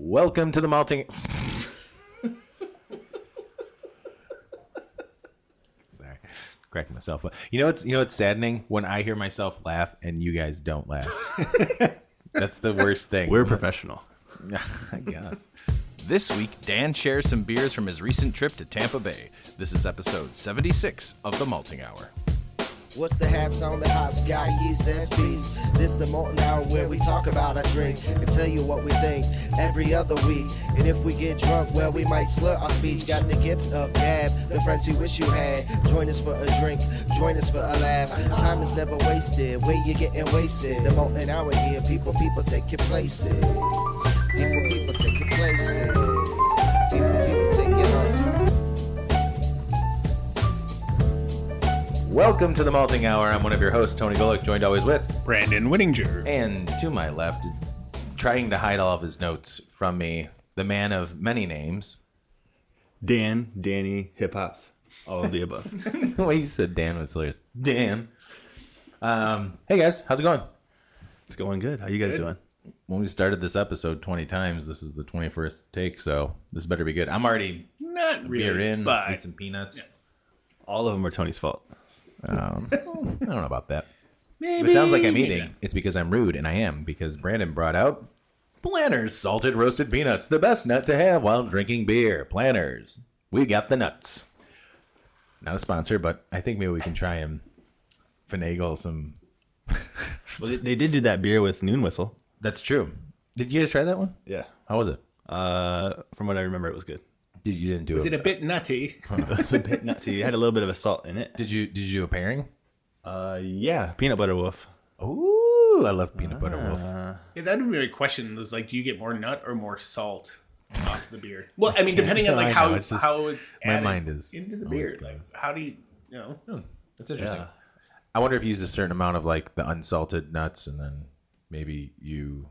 Welcome to the malting. Sorry, cracking myself up. You know what's saddening when I hear myself laugh and you guys don't laugh. That's the worst thing. We're professional. I guess. This week, Dan shares some beers from his recent trip to Tampa Bay. This is episode 76 of The Malting Hour. What's the haps on the hops? Got yeast, that's bees. This the Molten Hour where we talk about our drink and tell you what we think every other week. And if we get drunk, well, we might slur our speech. Got the gift of gab, the friends you wish you had. Join us for a drink, join us for a laugh. Time is never wasted, where you getting wasted. The Molten Hour here, people take your places. People take your places. People take your home. Welcome to the malting hour. I'm one of your hosts, Tony Golick, joined always with Brandon Whittinger. And to my left, trying to hide all of his notes from me, the man of many names. Dan, Danny, hip hops, all of the above. The way you said Dan was hilarious. Dan. Hey guys, how's it going? It's going good. How you guys doing? When we started this episode 20 times, this is the 21st take, so this better be good. I'm already Not really, beer in, but eat some peanuts. Yeah. All of them are Tony's fault. I don't know about that. Maybe, If it sounds like I'm eating, not. it's because I'm rude, and I am, because Brandon brought out Planters salted roasted peanuts, the best nut to have while drinking beer. Planters, we got the nuts. Not a sponsor, but I think maybe we can try and finagle some. Well, they did do that beer with Noon Whistle. That's true. Did you guys try that one? Yeah. How was it? From what I remember, it was good. You didn't do Was it. it a bit nutty? It was a bit nutty. It had a little bit of a salt in it. Did you do a pairing? Yeah, peanut butter wolf. Ooh, I love peanut butter wolf. Yeah, that would be my question. Is like, do you get more nut or more salt off the beer? Well, I mean, depending on like I know, how it's my added mind is into the always beer. Like, goes. how do you know? That's interesting. Yeah. I wonder if you use a certain amount of like the unsalted nuts, and then maybe you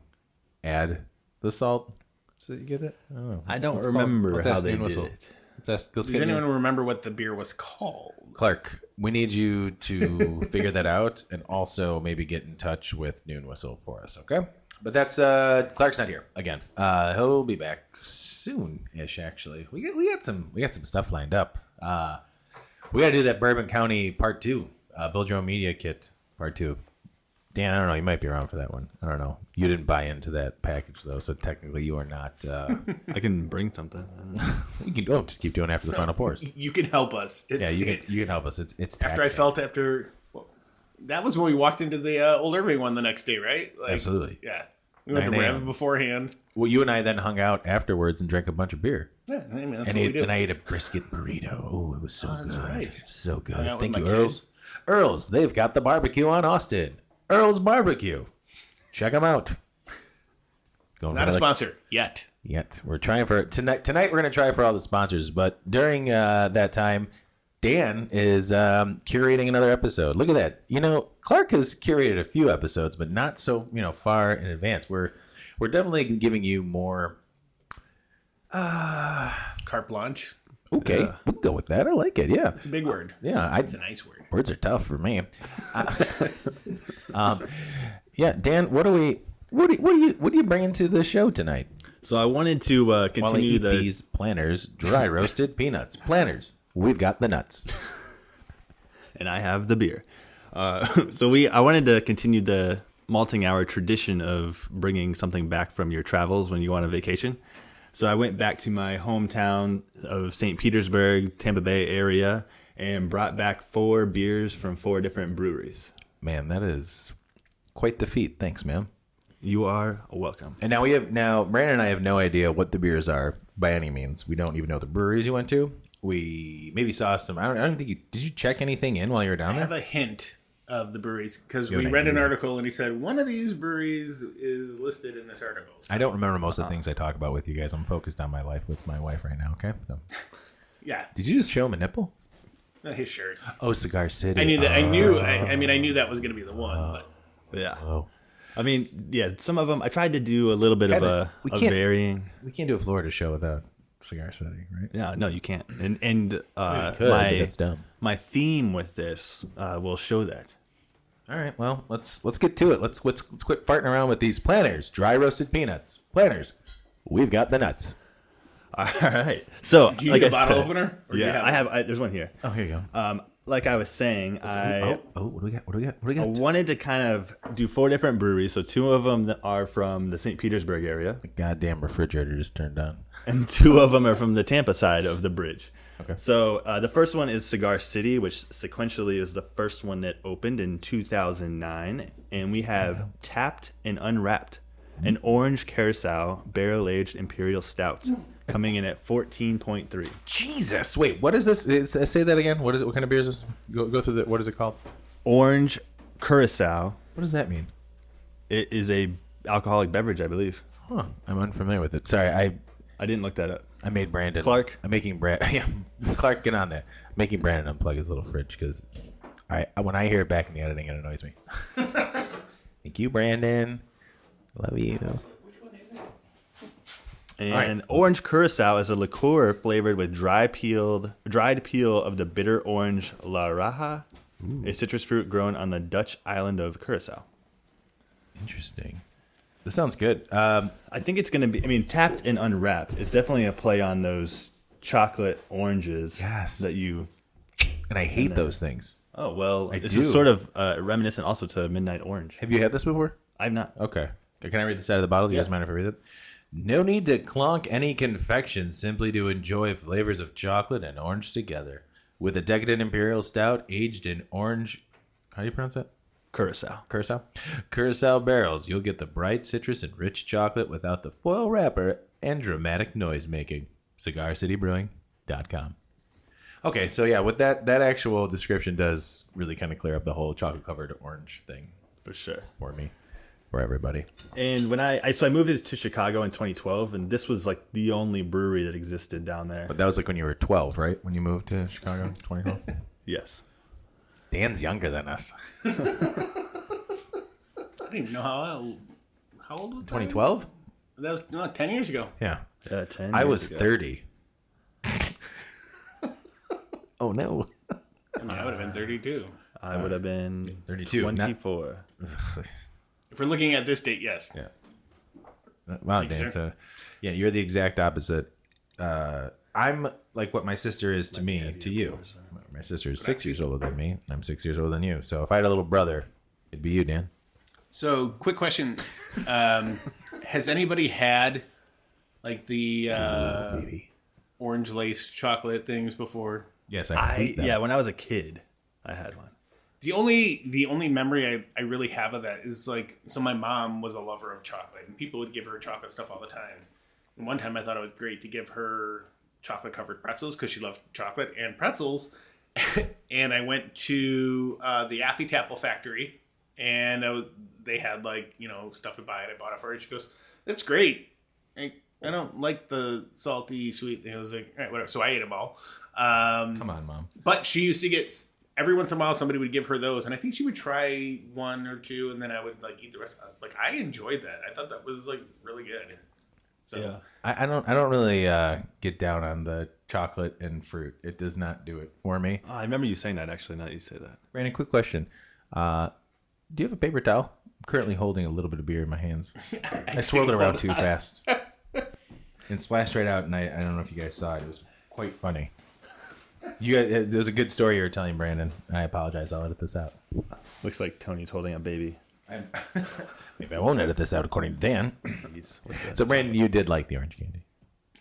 add the salt so that you get it. I don't know. I don't Let's call- remember let's how ask they Noon did Whistle. it. Let's Does get anyone remember what the beer was called? Clark, we need you to figure that out, and also maybe get in touch with Noon Whistle for us, okay? But that's Clark's not here again. He'll be back soon-ish. Actually, we got some stuff lined up. We got to do that Bourbon County Part 2, Build Your Own Media Kit Part 2. Dan, I don't know. You might be around for that one. I don't know. You didn't buy into that package though, so technically you are not. I can bring something. You can just keep doing after the final pours. You can help us. Yeah, you can help us. It's After I taxing. felt that was when we walked into the Old Irving one the next day, right? Like, Absolutely. Yeah, we went to 9 a.m. Rev beforehand. Well, you and I then hung out afterwards and drank a bunch of beer. Yeah, I mean, that's And what we do. I ate a brisket burrito. Oh, it was so good. that's right. So good. Hung out with Thank you, my Earls. Earls, they've got the barbecue on Austin. Earls Barbecue. Check them out. Going Not for a sponsor yet. Yet. We're trying for tonight. Tonight we're going to try for all the sponsors, but during that time, Dan is curating another episode. Look at that. Clark has curated a few episodes, but not so far in advance. We're definitely giving you more. Carte blanche. Okay, Yeah. we'll go with that. I like it. Yeah, It's a big word. yeah. It's a nice word. Words are tough for me. Yeah, Dan. What do you bring into the show tonight? So I wanted to While I continue eat the. these Planters dry roasted peanuts. Planters. We've got the nuts. And I have the beer. I wanted to continue the malting hour tradition of bringing something back from your travels when you go on a vacation. So I went back to my hometown of St. Petersburg, Tampa Bay area, and brought back 4 beers from 4 different breweries. Man, that is quite the feat. Thanks, man. You are welcome. And now Brandon and I have no idea what the beers are by any means. We don't even know the breweries you went to. We maybe saw some. I don't think did you check anything in while you were down I there? have a hint of the breweries because You we have an read an idea. article and he said one of these breweries is listed in this article. So, I don't remember most of the things I talk about with you guys. I'm focused on my life with my wife right now. Okay. So, yeah, did you just show him a nipple? his shirt. Oh, Cigar City. I knew that. I knew. I mean, I knew that was going to be the one. But Yeah. Oh, I mean, yeah, some of them, I tried to do a little bit of a varying. we can't do a Florida show without Cigar City, right? Yeah, no, you can't. And could, but that's dumb. my theme with this will show that. All right, well, let's get to it. Let's quit farting around with these Planters dry roasted peanuts. Planters, we've got the nuts. All right. So, Do you like need I a bottle said- opener? Or do you Yeah, have I have. There's one here. Oh, here you go. Like I was saying, What do we got? What do we got? What do we I got? wanted to kind of do 4 different breweries. So 2 of them are from the St. Petersburg area, The goddamn refrigerator just turned on. and 2 of them are from the Tampa side of the bridge. Okay. So the first one is Cigar City, which sequentially is the first one that opened in 2009, and we have Tapped and Unwrapped, an orange curacao barrel-aged imperial stout, coming in at 14.3. Jesus. Wait, what is this? Say that again. What is it? What kind of beer is this? Go through the. What is it called? Orange curacao. What does that mean? It is a alcoholic beverage, I believe. Huh. I'm unfamiliar with it. Sorry, I didn't look that up. I made Brandon. Clark? I'm making Brandon. Yeah, Clark, get on that. I'm making Brandon unplug his little fridge because when I hear it back in the editing, it annoys me. Thank you, Brandon. Love you. And orange curacao is a liqueur flavored with dried peel of the bitter orange La Raja, a citrus fruit grown on the Dutch island of Curacao. Interesting. This sounds good. I think it's going to be, Tapped and Unwrapped. It's definitely a play on those chocolate oranges Yes. that you... And I hate those things. Oh, well, I this do. is sort of reminiscent also to Midnight Orange. Have you had this before? I've not. Okay. Can I read this out of the bottle? Do you guys mind if I read it? No need to clonk any confection, simply to enjoy flavors of chocolate and orange together. With a decadent imperial stout aged in orange... How do you pronounce that? Curacao. Curacao barrels, you'll get the bright citrus and rich chocolate without the foil wrapper and dramatic noise making. CigarCityBrewing.com. Okay, so yeah, with that actual description does really kind of clear up the whole chocolate covered orange thing For sure. for me, for everybody. And when I moved to Chicago in 2012, and this was like the only brewery that existed down there. But that was like when you were 12, right? When you moved to Chicago in 2012? Yes. Dan's younger than us. I don't even know how old was that? 2012? That was no, 10 years ago. Yeah. 10 I years was ago. 30. Oh, no. I mean, I would have been 32. I would have been 32, not- 24. If we're looking at this date, yes. Yeah. Wow, Thank you, Dan. sir. So, yeah, you're the exact opposite. I'm like what my sister is to me, to you. My sister is 6 years older than me, and I'm 6 years older than you. So if I had a little brother, it'd be you, Dan. So, quick question. Has anybody had like the Maybe. orange lace chocolate things before? Yes, I hate that. When I was a kid, I had one. The only memory I really have of that is like, so my mom was a lover of chocolate, and people would give her chocolate stuff all the time. And one time I thought it was great to give her chocolate covered pretzels because she loved chocolate and pretzels. And I went to the Affy Tapple factory, and they had like, stuff to buy it. I bought it for her. She goes, "That's great. I don't like the salty sweet." And I was like, all right, whatever. So I ate them all. Come on, Mom. But she used to get, every once in a while somebody would give her those, and I think she would try one or two, and then I would like eat the rest. Like, I enjoyed that. I thought that was like really good. So Yeah. I don't really get down on the chocolate and fruit. It does not do it for me. Oh, I remember you saying that, actually, now that you say that. Brandon, quick question. Do you have a paper towel? I'm currently holding a little bit of beer in my hands. I swirled it around too fast. And splashed right out, and I don't know if you guys saw it. It was quite funny. You guys, it was a good story you were telling, Brandon. I apologize. I'll edit this out. Looks like Tony's holding a baby. Maybe I won't edit this out according to Dan. Jeez, what's that? So, Brandon, you did like the orange candy.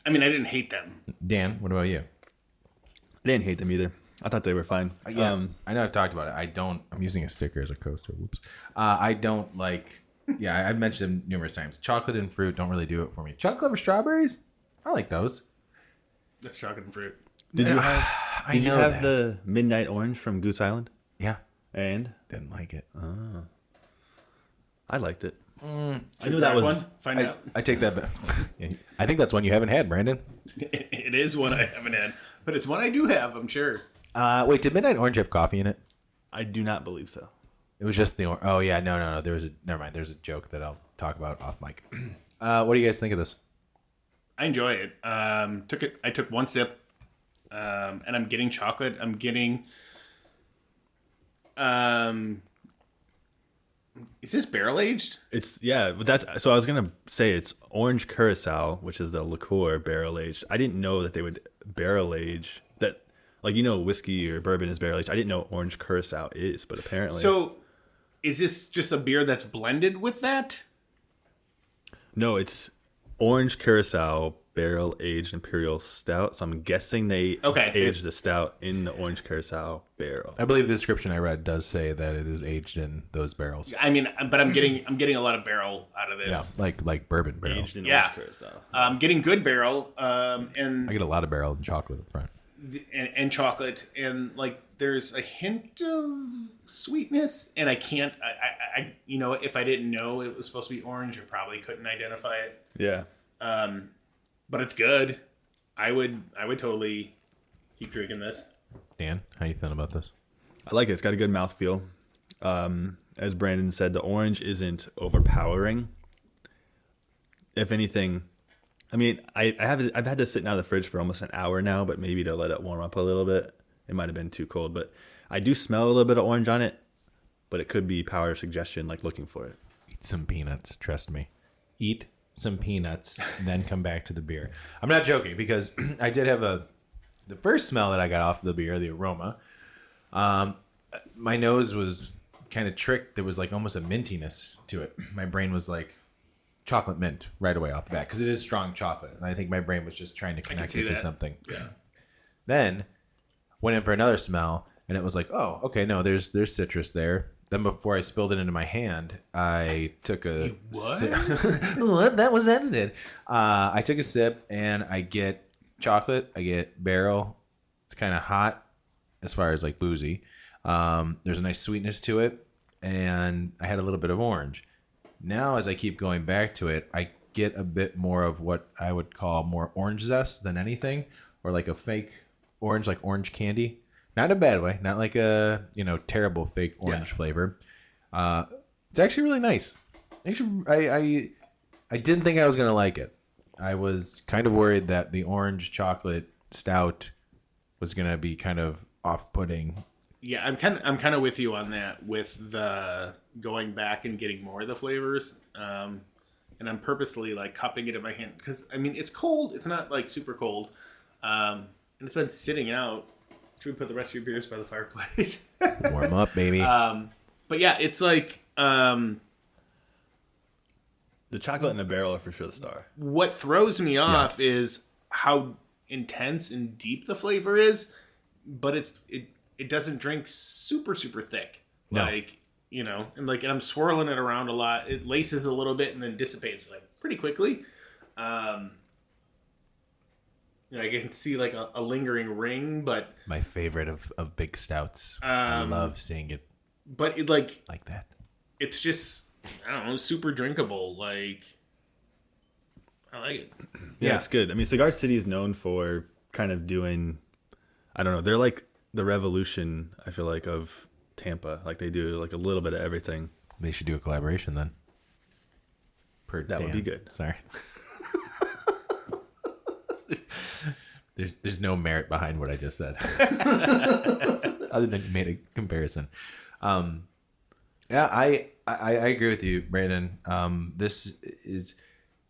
I mean, I didn't hate them. Dan, what about you? I didn't hate them either. I thought they were fine. I know I've talked about it. I'm using a sticker as a coaster. Whoops. I don't like, I've mentioned them numerous times. Chocolate and fruit don't really do it for me. Chocolate covered strawberries? I like those. That's chocolate and fruit. Did you have, I did you know have that. the Midnight Orange from Goose Island? Yeah. And Didn't like it. I liked it. I Should knew we that grab was... one. Find out. I take that back. Yeah, I think that's one you haven't had, Brandon. It is one I haven't had, but it's one I do have. I'm sure. Wait, did Midnight Orange have coffee in it? I do not believe so. It was just the Oh yeah, no. Never mind. There's a joke that I'll talk about off mic. What do you guys think of this? I enjoy it. I took one sip, and I'm getting chocolate. I'm getting Is this barrel aged? It's but that's so I was gonna say it's orange curacao, which is the liqueur barrel aged. I didn't know that they would barrel age that, like whiskey or bourbon is barrel aged. I didn't know orange curacao is, but apparently. So, is this just a beer that's blended with that? No, it's orange curacao barrel aged imperial stout. So I'm guessing they aged the stout in the orange curacao barrel. I believe the description I read does say that it is aged in those barrels. I mean, but I'm getting a lot of barrel out of this. Yeah, like bourbon barrel. Aged in Yeah. orange curacao. I'm getting good barrel, and I get a lot of barrel and chocolate up front. and chocolate, and like there's a hint of sweetness, and I if I didn't know it was supposed to be orange, I probably couldn't identify it. Yeah. But it's good. I would totally keep drinking this. Dan, how you feeling about this? I like it. It's got a good mouthfeel. As Brandon said, the orange isn't overpowering. If anything, I mean, I've had this sitting out of the fridge for almost an hour now, but maybe to let it warm up a little bit. It might have been too cold, but I do smell a little bit of orange on it, but it could be power suggestion, like looking for it. Eat some peanuts, trust me. Eat some peanuts, and then come back to the beer. I'm not joking, because I did have the first smell that I got off the beer, the aroma. My nose was kind of tricked. There was like almost a mintiness to it. My brain was like chocolate mint right away off the bat, because it is strong chocolate, and I think my brain was just trying to connect it to something. Yeah. Then went in for another smell, and it was like, oh, okay, no, there's citrus there. Then before I spilled it into my hand, I took a sip. What? That was edited. I took a sip, and I get chocolate. I get barrel. It's kind of hot as far as like boozy. There's a nice sweetness to it, and I had a little bit of orange. Now, as I keep going back to it, I get a bit more of what I would call more orange zest than anything, or like a fake orange, like orange candy. Not in a bad way, not like a terrible fake orange flavor. It's actually really nice. Actually, I didn't think I was gonna like it. I was kind of worried that the orange chocolate stout was gonna be kind of off-putting. Yeah, I'm kind of with you on that, with the going back and getting more of the flavors. And I'm purposely like cupping it in my hand because I mean it's cold. It's not like super cold, and it's been sitting out. Should we put the rest of your beers by the fireplace? Warm up, baby. But yeah, it's like The chocolate in the barrel are for sure the star. what throws me off is how intense and deep the flavor is, but it doesn't drink super thick. No. Like, and I'm swirling it around a lot. It laces a little bit and then dissipates like pretty quickly. I can see like a lingering ring, but My favorite of big stouts. I love seeing it but it like that. it's just I don't know, super drinkable. Like I like it. Yeah, it's good. I mean, Cigar City is known for kind of doing, I don't know, they're like the Revolution, I feel like, of Tampa. Like they do like a little bit of everything. They should do a collaboration then. That would be good. Sorry. There's no merit behind what I just said, other than you made a comparison. Yeah, I agree with you, Brandon. This is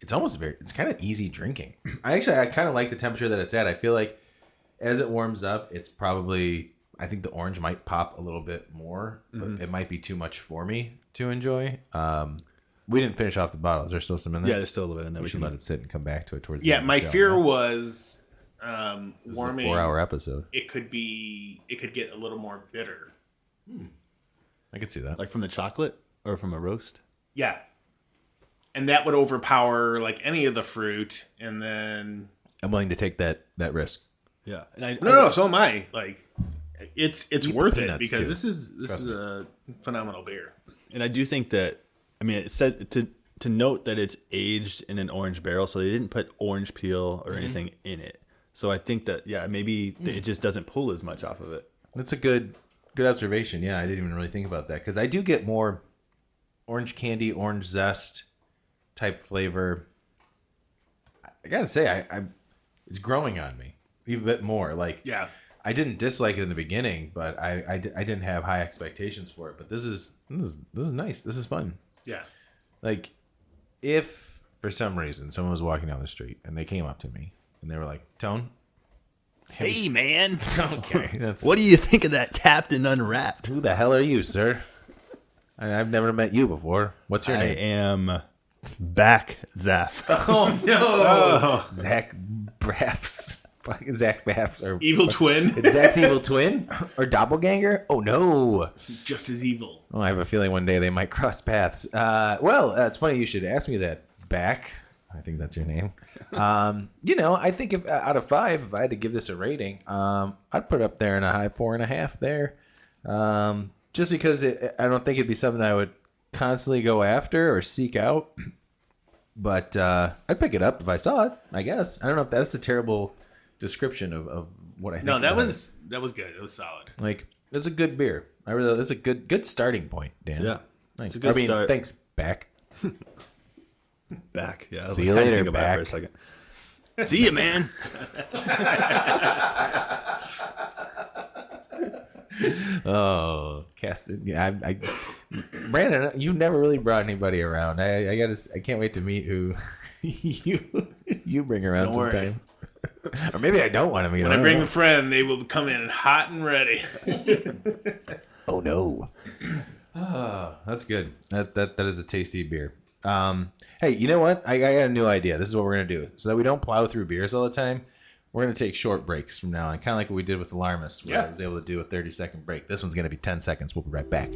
it's kind of easy drinking. I kind of like the temperature that it's at. I feel like as it warms up, it's probably I think the orange might pop a little bit more, but it might be too much for me to enjoy. We didn't finish off the bottle. Is there still some in there? Yeah, there's still a little bit in there. We should let it sit and come back to it towards the Yeah, end of my the show, fear huh? was This is a warming. 4-hour episode. It could get a little more bitter. I could see that. Like from the chocolate or from a roast? Yeah. And that would overpower like any of the fruit, and then I'm willing to take that risk. Yeah. And no, so am I. Like it's Eat the worth it peanuts, because too. this is Trust me. a phenomenal beer. And I do think that, I mean, it says to note that it's aged in an orange barrel, so they didn't put orange peel or anything in it. So I think that, yeah, maybe it just doesn't pull as much off of it. That's a good observation. Yeah, I didn't even really think about that because I do get more orange candy, orange zest type flavor. I gotta say, I it's growing on me even a bit more. Like, Yeah. I didn't dislike it in the beginning, but I didn't have high expectations for it. But this is nice. This is fun. Yeah. Like, if for some reason someone was walking down the street and they came up to me and they were like, "Tone, Hey, man. okay, What do you think of that Tapped and Unwrapped? who the hell are you, sir? I've never met you before. What's your I name?" am back, Zaf. Oh no, Zach Braps. Fucking Zach Braps. Or Evil twin. It's Zach's evil twin or doppelganger. Oh no. Just as evil. Well, I have a feeling one day they might cross paths. Well, it's funny you should ask me that. Back, I think that's your name. I think if out of 5, if I had to give this a rating, I'd put it up there in a high 4.5 there. Just because I don't think it'd be something I would constantly go after or seek out. But I'd pick it up if I saw it, I guess. I don't know if that's a terrible description of what I think. No, that about was good. It was solid. it. Like, it's a good beer. That's a good starting point, Dan. Yeah. Thanks. It's a good start. Thanks, Back. Back. Yeah. See you I had to later, think about it Back. for a second. See you, man. Oh, Caston. Yeah, Brandon, you've never really brought anybody around. I can't wait to meet who you bring around Don't worry. sometime. Or maybe I don't want to meet. When I bring a friend, they will come in hot and ready. Oh no. Oh, that's good. That is a tasty beer. Hey, you know what? I got a new idea. This is what we're gonna do, so that we don't plow through beers all the time. We're gonna take short breaks from now on, kind of like what we did with Alarmist, where I was able to do a 30-second break. This one's gonna be 10 seconds. We'll be right back.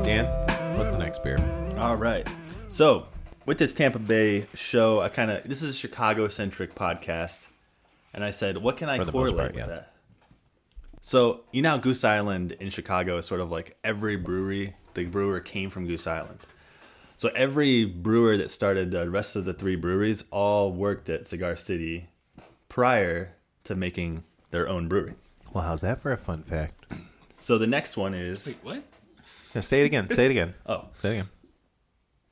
Dan, what's the next beer? All right. So, with this Tampa Bay show, this is a Chicago-centric podcast. And I said, what can I For the most correlate part, with yes. that? So, you know how Goose Island in Chicago is sort of like every brewery, the brewer came from Goose Island. So every brewer that started the rest of the 3 breweries all worked at Cigar City prior to making their own brewery. Well, how's that for a fun fact? So the next one is Wait, what? Yeah, say it again. Say it again. Oh. Say it again.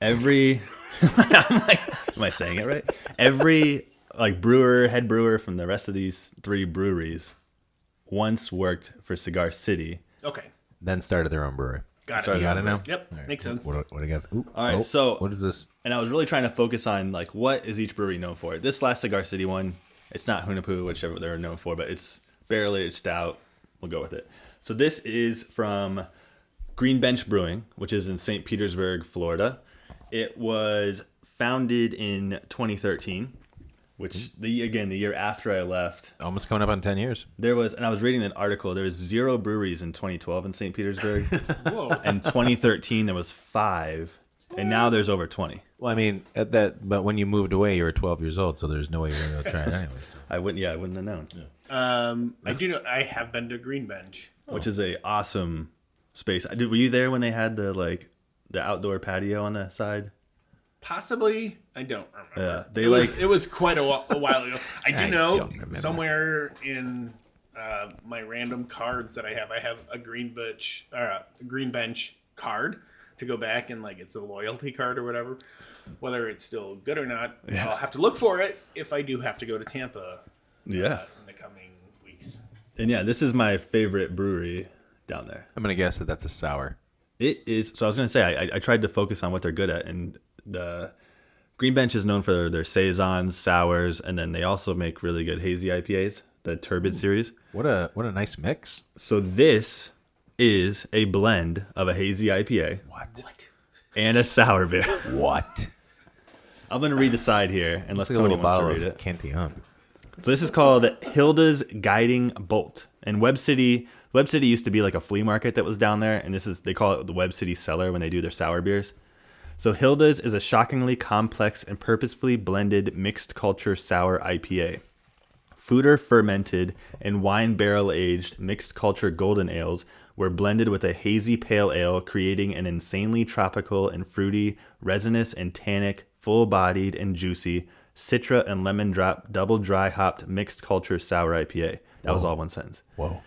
every am I saying it right? Every head brewer from the rest of these 3 breweries once worked for Cigar City. Okay. Then started their own brewery. Got You it. got it now? Yep. All right. Makes sense. What do I got? Ooh, All right, so- what is this? And I was really trying to focus on what is each brewery known for. This last Cigar City one, it's not Hunapu, whichever they're known for, but it's barrel aged stout. We'll go with it. So this is from Green Bench Brewing, which is in St. Petersburg, Florida. It was founded in 2013, which the year after I left. Almost coming up on 10 years. There was, and I was reading an article, there was 0 breweries in 2012 in St. Petersburg. Whoa. In 2013, there was 5, and now there's over 20. Well, I mean, but when you moved away, you were 12 years old, so there's no way you were going to try it anyways. I wouldn't have known. I do know. I have been to Green Bench. Which is a awesome space. Were you there when they had the outdoor patio on the side? Possibly. I don't remember. Yeah, it was quite a while ago. I do I know don't remember. somewhere in my random cards that I have a Green Bench card to go back and it's a loyalty card or whatever. Whether it's still good or not, I'll have to look for it if I do have to go to Tampa. Yeah. In the coming weeks. And yeah, this is my favorite brewery down there. I'm going to guess that that's a sour. It is. So I was going to say, I tried to focus on what they're good at. And the Green Bench is known for their Saisons, sours, and then they also make really good hazy IPAs, the Turbid series. What a nice mix. So this is a blend of a hazy IPA What? and a sour beer. What? I'm going to read the side here, unless It's like a Tony little wants to bottle read of it. Cantillon. So this is called Hilda's Guiding Bolt. And Web City used to be like a flea market that was down there, and they call it the Web City Cellar when they do their sour beers. So Hilda's is a shockingly complex and purposefully blended mixed culture sour IPA. Foeder fermented and wine barrel aged mixed culture golden ales were blended with a hazy pale ale, creating an insanely tropical and fruity, resinous and tannic, full-bodied and juicy Citra and lemon drop double dry hopped mixed culture sour IPA. That was all one sentence. Whoa.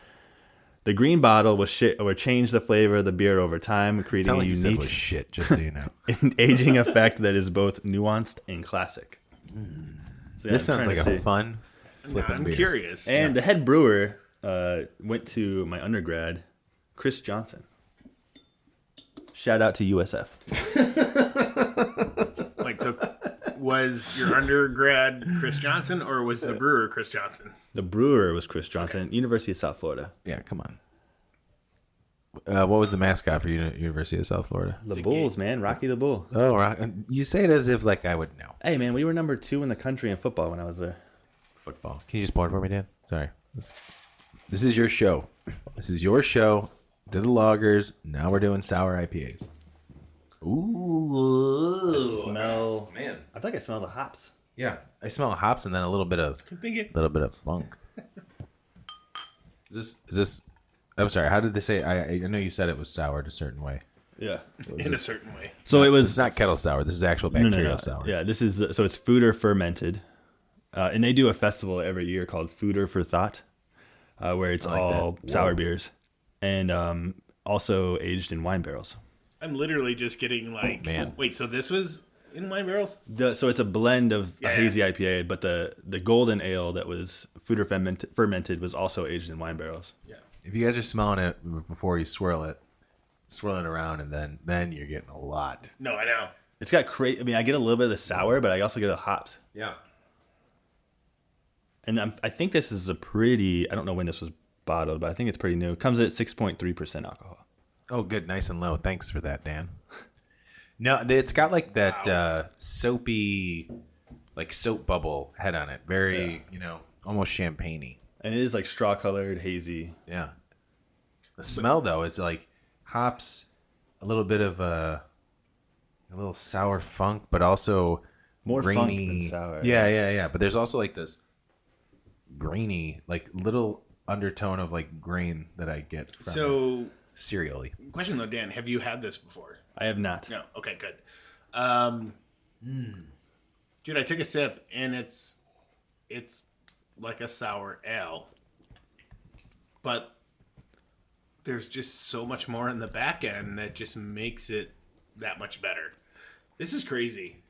The green bottle was changed the flavor of the beer over time, creating Sound a like you said unique was shit, just so you know. aging effect that is both nuanced and classic. So, This I'm sounds trying like to a see. fun Now flipping I'm beer. curious. And the head brewer went to my undergrad, Chris Johnson. Shout out to USF. Like, so was your undergrad Chris Johnson, or was the brewer Chris Johnson? The brewer was Chris Johnson, University of South Florida. Yeah, come on. What was the mascot for University of South Florida? The Bulls, man. Rocky the Bull. Oh, you say it as if like I would know. Hey, man, we were number 2 in the country in football when I was there. Football. Can you just pour it for me, Dan? Sorry. This is your show. This is your show. Did the loggers. Now we're doing sour IPAs. Ooh. Smell. Man. I feel like I smell the hops. Yeah. I smell hops and then a little bit of funk. Is this I'm sorry, how did they say I know you said it was soured a certain way. Yeah. In a certain way. So it It's was not kettle sour. This is actual bacterial sour. Yeah, this is so it's foeder fermented, and they do a festival every year called Foeder for Thought, where it's like all that. sour Whoa. beers, and also aged in wine barrels. I'm literally just getting like, man. Wait, so this was in wine barrels? So it's a blend of Yeah. a hazy IPA, but the golden ale that was foeder fermented was also aged in wine barrels. Yeah. If you guys are smelling it before you swirl it around and then you're getting a lot. No, I know. It's got I mean, I get a little bit of the sour, but I also get the hops. Yeah. And I think this is a pretty. I don't know when this was bottled, but I think it's pretty new. It comes at 6.3% alcohol. Oh, good, nice and low. Thanks for that, Dan. No, it's got like that soapy, like soap bubble head on it. Very, almost champagne-y. And it is like straw colored, hazy. Yeah. The smell though is like hops, a little bit of a little sour funk, but also More grainy. funk than sour. Yeah. But there's also like this grainy, like little undertone of like grain that I get from So, cereally. question though, Dan, have you had this before? I have not. No. Okay, good. Dude, I took a sip and it's like a sour ale, but there's just so much more in the back end that just makes it that much better. This is crazy.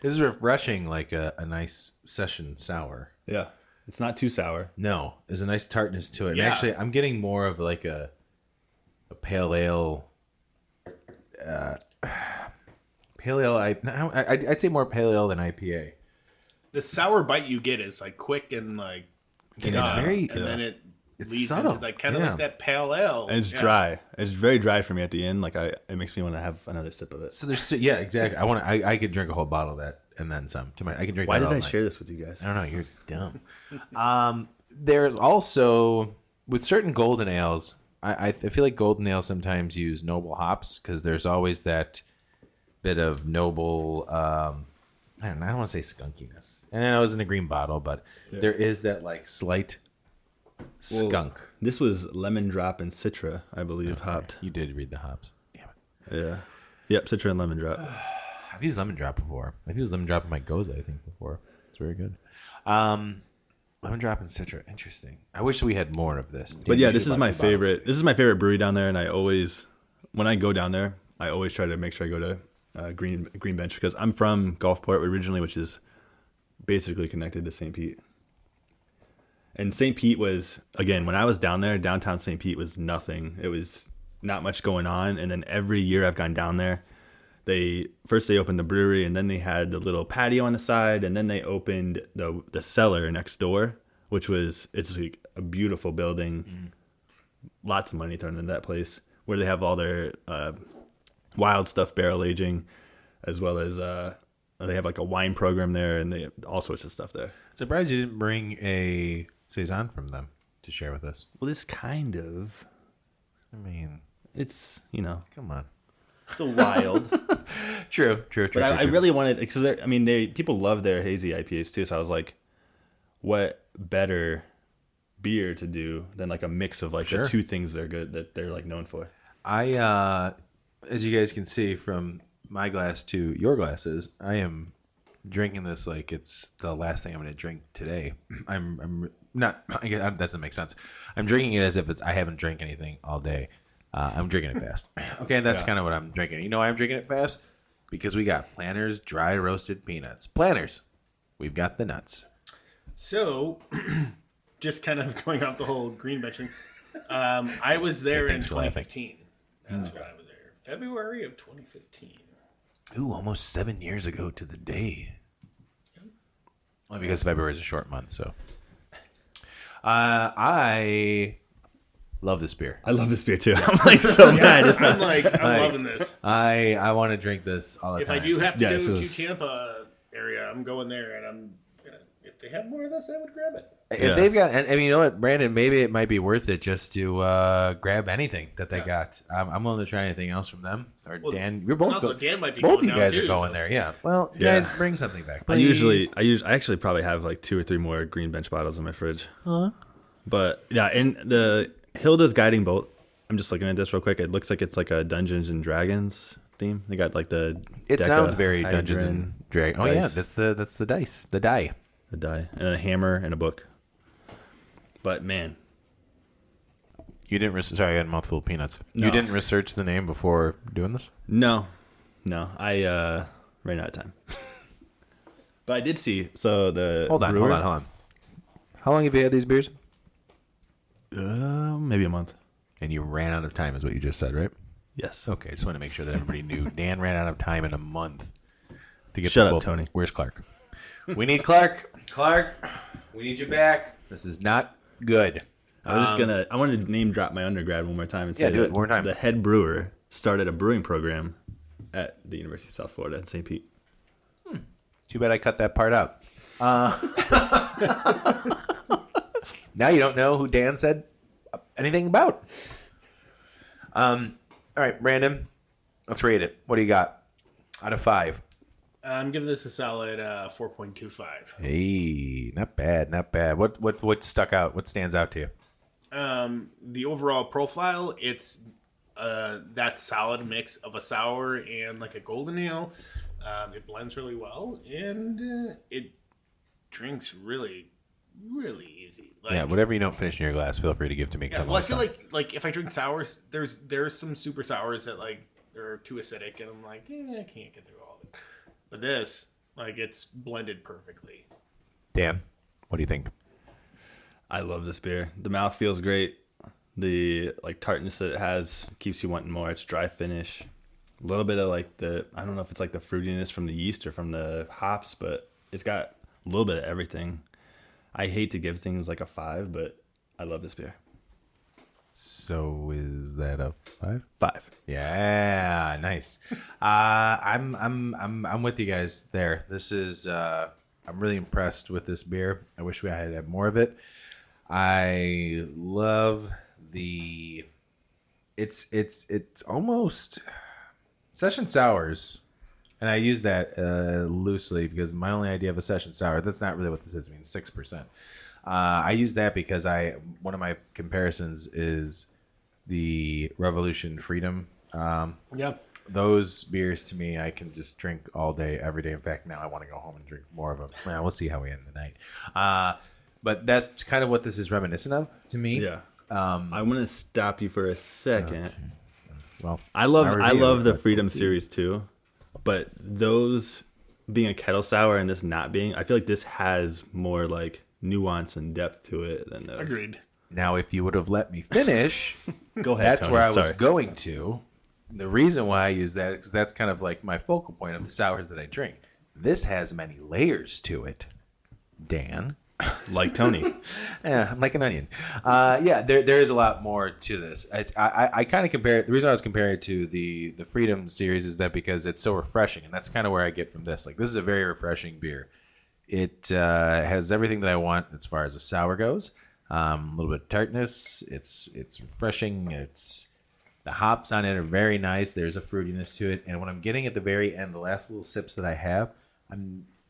This is refreshing, like a nice session sour. Yeah. It's not too sour. No, there's a nice tartness to it. And Yeah. actually, I'm getting more of like a pale ale. Pale ale. I'd say more pale ale than IPA. The sour bite you get is like quick and like, And it's very. and then it It's leads subtle. into like kind of Yeah. like that pale ale. And it's Yeah. dry. It's very dry for me at the end. Like it makes me want to have another sip of it. So there's yeah, exactly. I could drink a whole bottle of that and then some. I can drink. Why that did all I night. share this with you guys? I don't know. You're dumb. There's also with certain golden ales. I feel like golden ales sometimes use noble hops because there's always that bit of noble. I don't want to say skunkiness. And I know it was in a green bottle, but there is that like slight skunk. This was lemon drop and citra, I believe, hopped. You did read the hops. Damn it. Yeah. Yep, citra and lemon drop. I've used lemon drop before. I've used lemon drop in my goza, I think, before. It's very good. Lemon drop and citra. Interesting. I wish we had more of this. But yeah, this is my favorite. This is my favorite brewery down there, and I always, when I go down there, I always try to make sure I go to Green Bench because I'm from Gulfport originally, which is basically connected to St. Pete. And St. Pete was, again, when I was down there, downtown St. Pete was nothing. It was not much going on. And then every year I've gone down there, they opened the brewery, and then they had the little patio on the side, and then they opened the cellar next door, which it's like a beautiful building. Lots of money thrown into that place, where they have all their wild stuff barrel aging, as well as they have like a wine program there, and they have all sorts of stuff there. Surprised you didn't bring a saison from them to share with us. Well, this kind of, I mean, it's come on. it's a wild. True. But I really wanted, because people love their hazy IPAs too. So I was like, what better beer to do than like a mix of like Sure. the two things that they're like known for. As you guys can see from my glass to your glasses, I am drinking this like it's the last thing I'm going to drink today. I'm not. I guess that doesn't make sense. I'm drinking it as if I haven't drank anything all day. I'm drinking it fast. Okay, that's kind of what I'm drinking. You know why I'm drinking it fast? Because we got Planters dry roasted peanuts. Planters. we've got the nuts. So, just kind of going off the whole green benching, I was there in thanks for laughing. 2015. That's when I was there. February of 2015. Ooh, almost 7 years ago to the day. Well, because February is a short month, so. I love this beer. I love this beer too. I'm like so mad. It's I'm not, I'm loving this. I want to drink this all the If time. I do have to Yeah, go so to it's- Tampa area, I'm going there, and I'm gonna. If they have more of this, I would grab it. If they've got, and you know what, Brandon, maybe it might be worth it just to grab anything that they got. I'm willing to try anything else from them. Or Well, Dan, you're both. also, Dan might be both going of you guys now, are too, going so- there. Yeah. Well, you Yeah. guys bring something back. I actually probably have like 2 or 3 more green bench bottles in my fridge. But yeah, and the Hilda's guiding bolt. I'm just looking at this real quick. It looks like it's like a Dungeons and Dragons theme. They got like the. It sounds Deca very Dungeons Hydran and Dragons. Oh yeah, dice. that's the dice, the die. The die and a hammer and a book. But man, You didn't. Sorry, I had a mouthful of peanuts. No. You didn't research the name before doing this. no, I ran out of time. But I did see. So the Hold on. How long have you had these beers? Maybe a month. And you ran out of time, is what you just said, right? Yes. Okay, just want to make sure that everybody knew. Dan ran out of time in a month to get. Shut the up, quote. Tony. Where's Clark? We need Clark. Clark, we need you back. This is not good. I was just gonna. I wanted to name drop my undergrad one more time and say Yeah, do it that one more time. the head brewer started a brewing program at the University of South Florida in St. Pete. Too bad I cut that part out. Now you don't know who Dan said anything about. All right, Brandon, let's rate it. What do you got out of 5? I'm giving this a solid 4.25. Hey, not bad, not bad. What stuck out? What stands out to you? The overall profile, it's that solid mix of a sour and like a golden ale. It blends really well, and it drinks really, really easy. Like, Yeah, whatever you don't finish in your glass, feel free to give to me. yeah, well, I feel like if I drink sours, there's some super sours that like they're too acidic, and I'm like, I can't get through all of it. But this, like, it's blended perfectly. Dan, what do you think? I love this beer. The mouth feels great. The like tartness that it has keeps you wanting more. It's dry finish. A little bit of like I don't know if it's like the fruitiness from the yeast or from the hops, but it's got a little bit of everything. I hate to give things like a 5, but I love this beer. So is that a 5? 5. Yeah, nice. I'm with you guys there. This is I'm really impressed with this beer. I wish we had more of it. I love the it's almost session sours, and I use that loosely because my only idea of a session sour, that's not really what this is. It means 6%. I use that because one of my comparisons is the Revolution Freedom. Yeah. Those beers to me, I can just drink all day, every day. In fact, now I want to go home and drink more of them. Well, we'll see how we end the night. But that's kind of what this is reminiscent of to me. Yeah. I want to stop you for a second. Okay. Well, I love review, the but- Freedom series too, but those being a kettle sour and this not being, I feel like this has more like nuance and depth to it than those. Agreed. Now, if you would have let me finish, Go ahead. that's Tony. where I was Sorry. going to. The reason why I use that is because that's kind of like my focal point of the sours that I drink. This has many layers to it, Dan. Like Tony. Yeah, I'm like an onion. Yeah, there is a lot more to this. I kind of compare it. The reason I was comparing it to the Freedom series is that because it's so refreshing, and that's kind of where I get from this. Like, this is a very refreshing beer. It has everything that I want as far as a sour goes. A little bit of tartness. It's refreshing. The hops on it are very nice. There's a fruitiness to it, and what I'm getting at the very end, the last little sips that I have,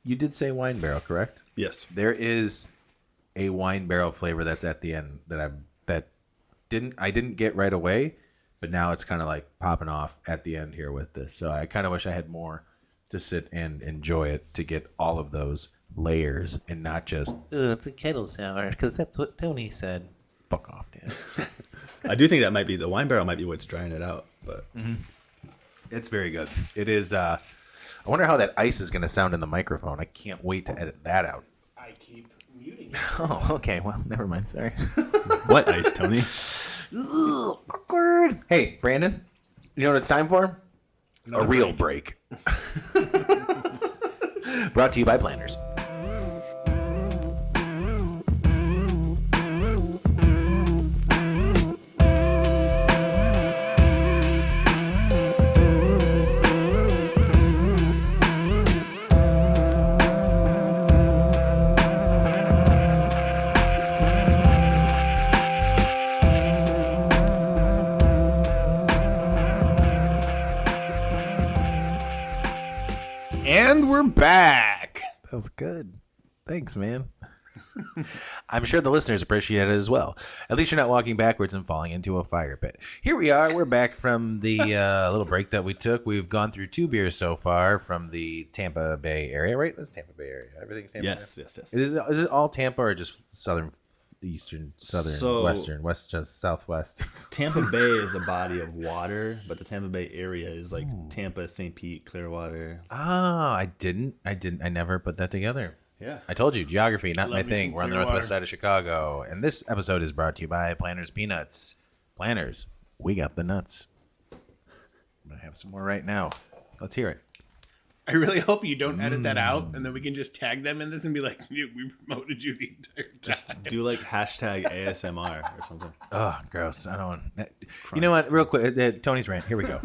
you did say wine barrel, correct? Yes. There is a wine barrel flavor that's at the end that I didn't get right away, but now it's kind of like popping off at the end here with this. So I kind of wish I had more to sit and enjoy it to get all of those layers and not just it's a kettle sour because that's what Tony said. Fuck off, Dan. I do think that might be the wine barrel might be what's drying it out, but It's very good. It is. I wonder how that ice is going to sound in the microphone. I can't wait to edit that out. I keep muting it. Oh, okay. Well, never mind. Sorry. What ice, Tony? Ugh, awkward. Hey, Brandon, you know what it's time for? A real break. Brought to you by Planners. And we're back. That was good. Thanks, man. I'm sure the listeners appreciate it as well. At least you're not walking backwards and falling into a fire pit. Here we are. We're back from the little break that we took. We've gone through 2 beers so far from the Tampa Bay area, right? That's Tampa Bay area. Everything's Tampa Yes, Bay? yes, yes. Is it all Tampa or just southern, eastern, southern, western, west, just southwest? Tampa Bay is a body of water, but the Tampa Bay area is like Tampa, St. Pete, Clearwater. Ah, I never put that together. Yeah. I told you, geography, not my Love me thing. some We're on the Clearwater. northwest side of Chicago. And this episode is brought to you by Planners Peanuts. Planners, we got the nuts. I'm going to have some more right now. Let's hear it. I really hope you don't edit that out, and then we can just tag them in this and be like, "Dude, we promoted you the entire time." Do like hashtag ASMR or something. Oh, gross. I don't want You know what? Real quick, Tony's rant. Here we go.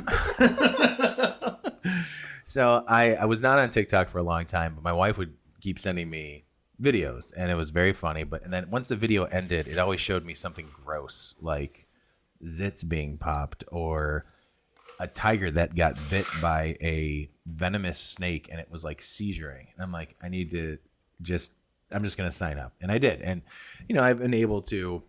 So I was not on TikTok for a long time, but my wife would keep sending me videos, and it was very funny. And then once the video ended, it always showed me something gross, like zits being popped or a tiger that got bit by a venomous snake, and it was like seizuring. And I'm like, I'm just going to sign up. And I did. And, I've been able to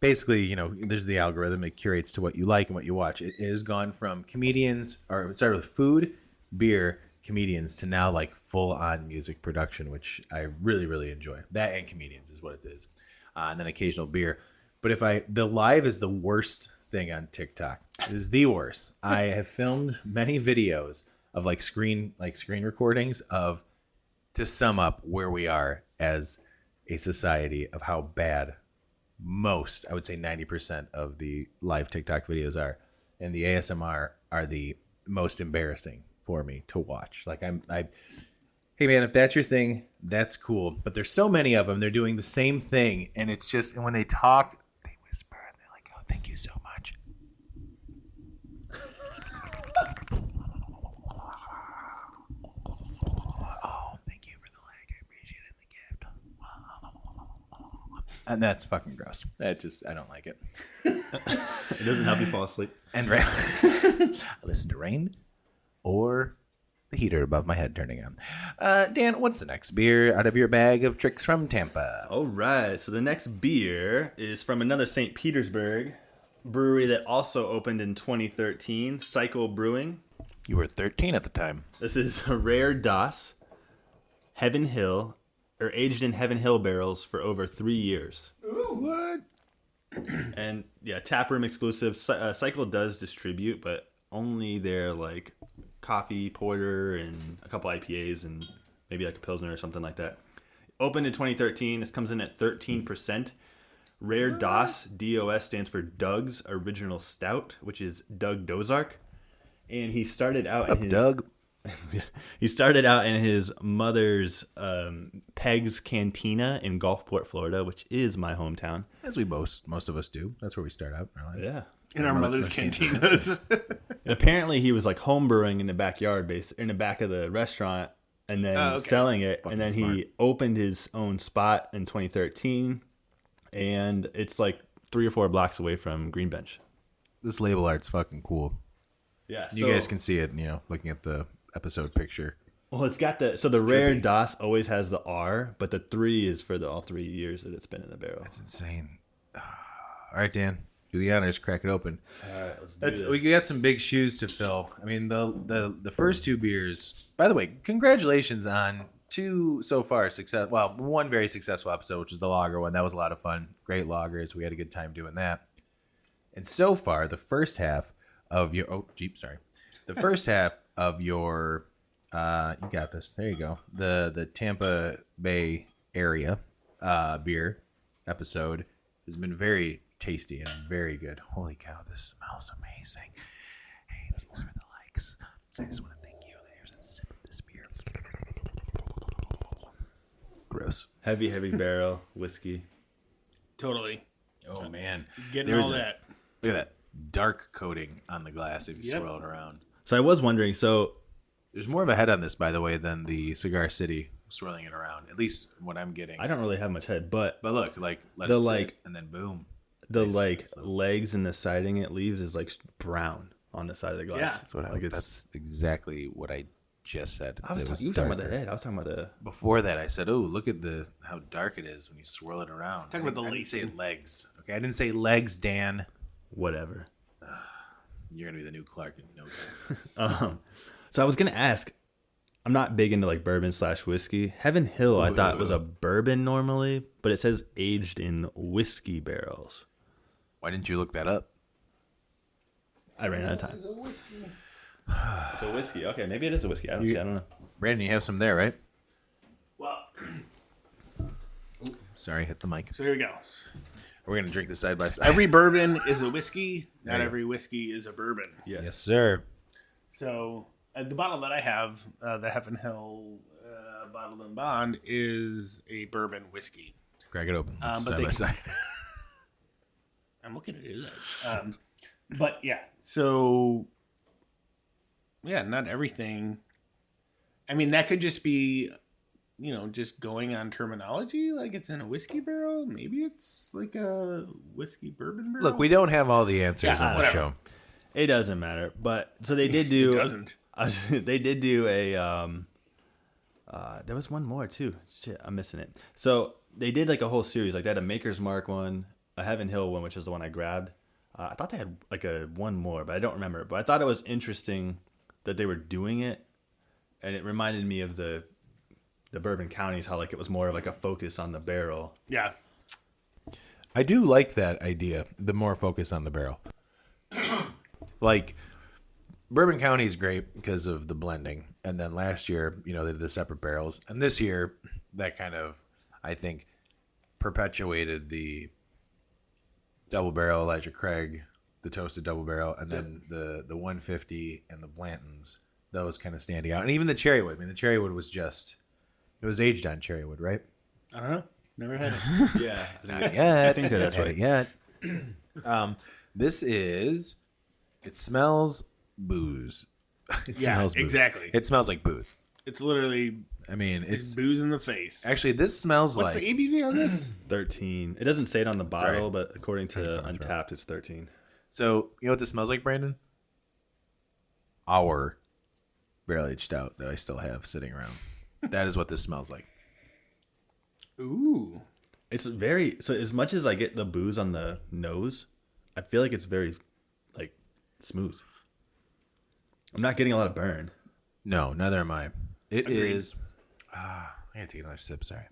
basically, there's the algorithm. It curates to what you like and what you watch. It has gone from comedians, or it started with food, beer, comedians, to now like full on music production, which I really, really enjoy. That and comedians is what it is. And then occasional beer. But the live is the worst thing on TikTok. It is the worst. I have filmed many videos of like screen recordings of, to sum up where we are as a society, of how bad most, I would say 90% of the live TikTok videos are, and the ASMR are the most embarrassing for me to watch. Like hey man, if that's your thing, that's cool. But there's so many of them. They're doing the same thing, and it's just, and when they talk, they whisper, and they're like, "Oh, thank you so much." Oh, thank you for the leg. I appreciated the gift. And that's fucking gross. I don't like it. It doesn't help you fall asleep. And I listen to rain or the heater above my head turning on. Dan, what's the next beer out of your bag of tricks from Tampa? All right. So the next beer is from another St. Petersburg brewery that also opened in 2013, Cycle Brewing. You were 13 at the time. This is a rare DOS, Heaven Hill, or aged in Heaven Hill barrels for over 3 years. Ooh, what? And yeah, taproom exclusive. Cycle does distribute, but only their like coffee, porter, and a couple IPAs, and maybe like a Pilsner or something like that. Opened in 2013. This comes in at 13%. Rare DOS, DOS stands for Doug's Original Stout, which is Doug Dozark. And he started out Doug? He started out in his mother's Peg's Cantina in Gulfport, Florida, which is my hometown. As we most of us do. That's where we start out. Really. Yeah. In our mother's cantinas. And apparently he was like home brewing in the backyard, in the back of the restaurant, and then selling it. Fucking and then smart. he opened his own spot in 2013, and it's like 3 or 4 blocks away from Green Bench. This label art's fucking cool. Yeah. You guys can see it, looking at the episode picture. Well, it's got the rare DOS always has the R, but the 3 is for all 3 years that it's been in the barrel. That's insane. All right, Dan. Do the honors, crack it open. All right, let's do this. We got some big shoes to fill. I mean, the first 2 beers. By the way, congratulations on 2 so far one very successful episode, which was the lager one. That was a lot of fun. Great lagers. We had a good time doing that. And so far, the first half of your the first half of your you got this. There you go. The Tampa Bay area beer episode has been very tasty and very good. Holy cow, this smells amazing. Hey, thanks for the likes. I just want to thank you. Here's a sip of this beer. Gross. Heavy barrel whiskey. Totally. Oh man, Getting There's all a- that. Look at that dark coating on the glass if you Yep. swirl it around. So I was wondering, so There's more of a head on this, by the way, than the Cigar City swirling it around. At least what I'm getting. I don't really have much head, but But look, like let The, it sit, like- and then boom. the Nice. like legs and the siding it leaves is like brown on the side of the glass. Yeah. That's what like that's exactly what I just said. I was It talking, you were talking about the darker. head. I was talking about the. Before that, I said, "Oh, look at how dark it is when you swirl it around." Talking about the I didn't say lacing. legs. Okay, I didn't say legs, Dan. Whatever. You're gonna be the new Clark in no time. So I was gonna ask. I'm not big into like bourbon / whiskey. Heaven Hill, I thought was a bourbon normally, but it says aged in whiskey barrels. Why didn't you look that up? I ran out of time. It's a whiskey. Okay, maybe it is a whiskey. I don't know. Brandon, you have some there, right? Well, Sorry, hit the mic. so here we go. We're gonna drink this side by side. Every bourbon is a whiskey. Not There you every whiskey is a bourbon. yes, sir. So the bottle that I have, the Heaven Hill Bottled and Bond, is a bourbon whiskey. Crack it open. But Side they- by side. I'm looking at it. But yeah, so yeah, not everything. I mean, that could just be, just going on terminology. Like it's in a whiskey barrel. Maybe it's like a whiskey bourbon barrel. Look, we don't have all the answers Yeah, on the whatever. show. It doesn't matter. But so they did do. It doesn't. They did do a. There was one more too. Shit, I'm missing it. So they did like a whole series. Like they had a Maker's Mark one, a Heaven Hill one, which is the one I grabbed. I thought they had like one more, but I don't remember. But I thought it was interesting that they were doing it, and it reminded me of the bourbon counties, how like it was more of like a focus on the barrel. Yeah. I do like that idea. The more focus on the barrel. Like Bourbon County is great because of the blending, and then last year, they did the separate barrels, and this year, that kind of, I think, perpetuated the double barrel Elijah Craig, the toasted double barrel, and then the 150 and the Blanton's. Those kind of standing out, and even the cherrywood. I mean, the cherrywood was it was aged on cherrywood, right? I don't know. Never had it. Yeah, Not yet. I think that's Not right. yet. This is. It smells booze. It Yeah, smells booze. exactly. It smells like booze. It's literally I mean, it's it's booze in the face. actually this smells What's like. the ABV on this? 13. It doesn't say it on the bottle, Sorry. but according to Untapped, it's 13. So you know what this smells like, Brandon? Our barrel aged stout that I still have sitting around. That is what this smells like. Ooh. It's very so. As much as I get the booze on the nose, I feel like it's very like smooth. I'm not getting a lot of burn. No, neither am I. It Agreed. is. I gotta take another sip. Sorry.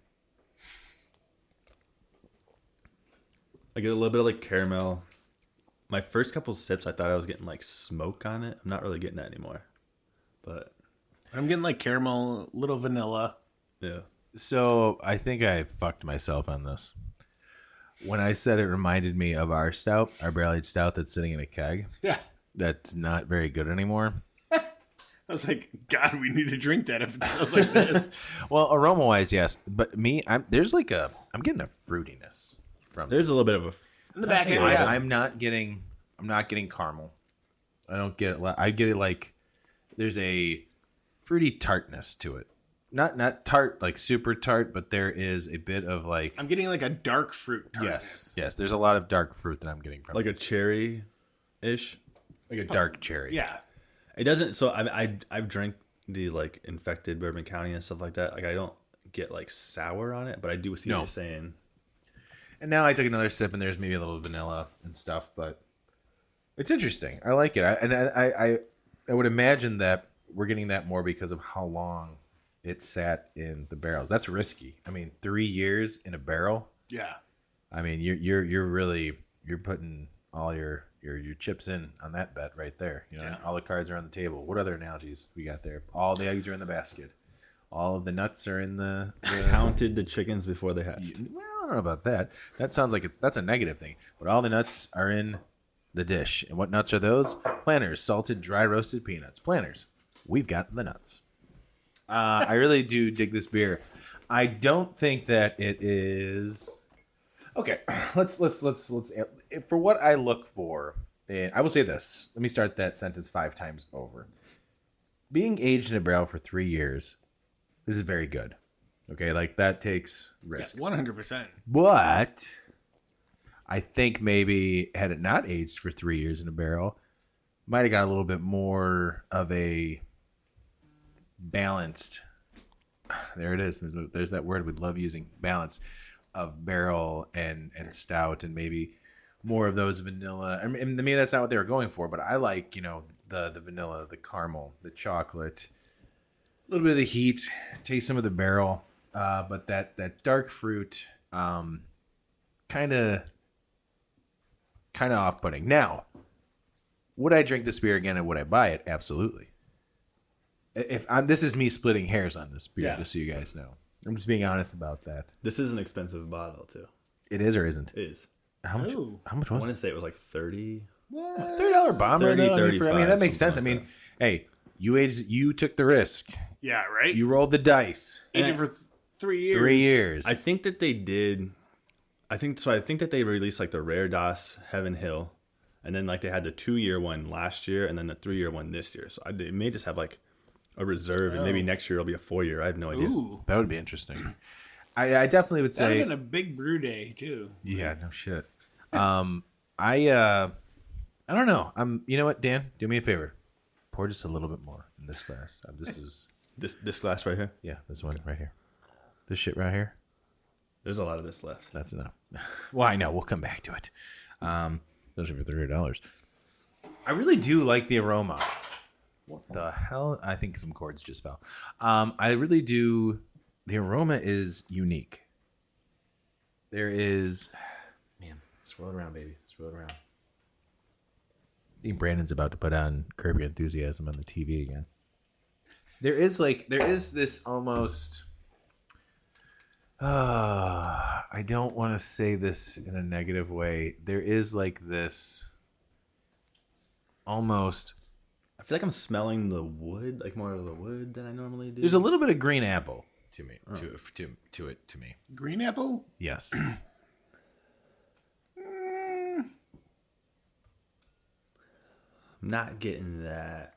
I get a little bit of like caramel. My first couple sips, I thought I was getting like smoke on it. I'm not really getting that anymore. But I'm getting like caramel, little vanilla. yeah, So I think I fucked myself on this. When I said it reminded me of our stout, our barrel aged stout that's sitting in a keg, Yeah. that's not very good anymore. I was like, God, we need to drink that if it smells like this. Well, aroma wise, yes, but I'm getting a fruitiness from there's this. a little bit of a. In the back end, I, yeah. I'm not getting caramel. I get it like there's a fruity tartness to it. Not tart like super tart, but there is a bit of like I'm getting like a dark fruit tartness. yes. There's a lot of dark fruit that I'm getting from Like a this. cherry ish. like a dark cherry. Yeah. It doesn't. So I've drank the like infected Bourbon County and stuff like that. Like I don't get like sour on it, but I do see No. what you're saying. And now I took another sip, and there's maybe a little vanilla and stuff, but it's interesting. I like it, I would imagine that we're getting that more because of how long it sat in the barrels. That's risky. I mean, 3 years in a barrel. Yeah. I mean, you're really putting all your your chips in on that bet right there. You know, all the cards are on the table. What other analogies we got there? All the eggs are in the basket. All of the nuts are in the Counted the chickens before they hatched. Well, I don't know about that. That sounds like that's a negative thing. But all the nuts are in the dish. And what nuts are those? Planters, salted, dry roasted peanuts. Planters. We've got the nuts. I really do dig this beer. I don't think that it is. Okay, let's for what I look for. And I will say this. Let me start that sentence 5 times over. Being aged in a barrel for 3 years, this is very good. Okay, like that takes risk. 100%. But I think maybe had it not aged for 3 years in a barrel, might have got a little bit more of a balanced. There it is. There's that word we love using, balance of barrel and stout, and maybe more of those vanilla. I mean, maybe that's not what they were going for, but I like, you know, the vanilla, the caramel, the chocolate, a little bit of the heat, taste some of the barrel, but that dark fruit, kind of off-putting. Now, would I drink this beer again and would I buy it? Absolutely. This is me splitting hairs on this beer, just so you guys know. I'm just being honest about that. This is an expensive bottle too. It is or isn't? It is. How much? How much I was want it? to say it was like 30. $30 bomber. 30, though? I mean, 35, that makes sense. something I like mean, hey, you took the risk. Yeah, right? You rolled the dice. Aged for 3 years. 3 years. I think that they did. I think that they released like the Rare DOS Heaven Hill, and then like they had the 2-year one last year, and then the 3-year one this year. So they may just have like a reserve, and maybe next year it'll be a 4-year. I have no idea. Ooh. That would be interesting. I definitely would That say. would have been a big brew day, too. Yeah, no shit. I don't know. You know what, Dan? Do me a favor. Pour just a little bit more in this glass. This is This glass right here. yeah, this one right here. This shit right here. There's a lot of this left. That's enough. Well, I know. We'll come back to it. Those are for $30. I really do like the aroma. What the hell? I think some cords just fell. I really do. The aroma is unique. There is, man, swirl it around, baby. Swirl it around. I think Brandon's about to put on Curb Your Enthusiasm on the TV again. There is this almost. I don't want to say this in a negative way. There is like this almost. I feel like I'm smelling the wood, like more of the wood than I normally do. There's a little bit of green apple to me, to me. Green apple? Yes. I'm not getting that.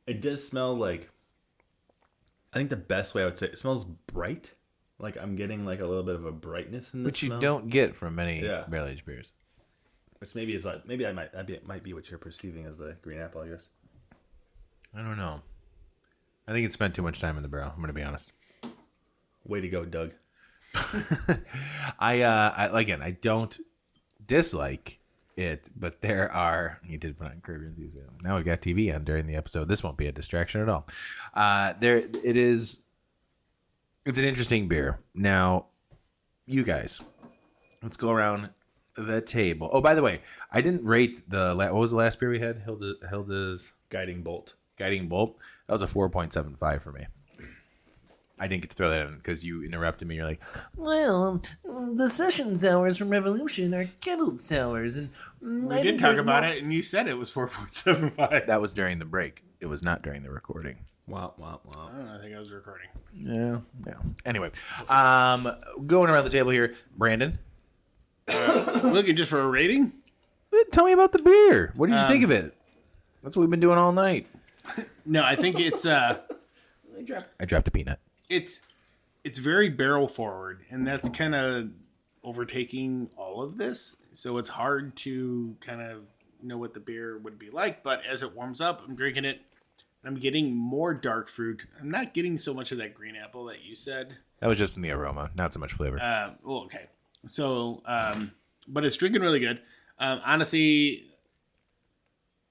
It does smell like. I think the best way I would say it smells bright. Like I'm getting like a little bit of a brightness in the Which smell. you don't get from many Yeah. barrel aged beers. Which maybe is like it might be what you're perceiving as the green apple, I guess. I don't know. I think it spent too much time in the barrel. I'm going to be honest. Way to go, Doug. I don't dislike it, but you did put on Curb Your Enthusiasm. Now we've got TV on during the episode. This won't be a distraction at all. It's an interesting beer. Now, you guys, let's go around the table. Oh, by the way, I didn't rate what was the last beer we had? Hilda's Guiding Bolt. Guiding Bolt. That was a 4.75 for me. I didn't get to throw that in because you interrupted me. You're like, well, the session sours from Revolution are kettled sours, and We did talk about it, and you said it was 4.75. That was during the break. It was not during the recording. Wow. I think I was recording. Yeah. Anyway, going around the table here, Brandon, Looking just for a rating? tell me about the beer. What did you think of it? That's what we've been doing all night. No, I think it's I dropped a peanut. it's very barrel forward, and that's kind of overtaking all of this. So it's hard to kind of know what the beer would be like. But as it warms up, I'm drinking it. I'm getting more dark fruit. I'm not getting so much of that green apple that you said. That was just in the aroma, not so much flavor. Okay. So, but it's drinking really good. Honestly,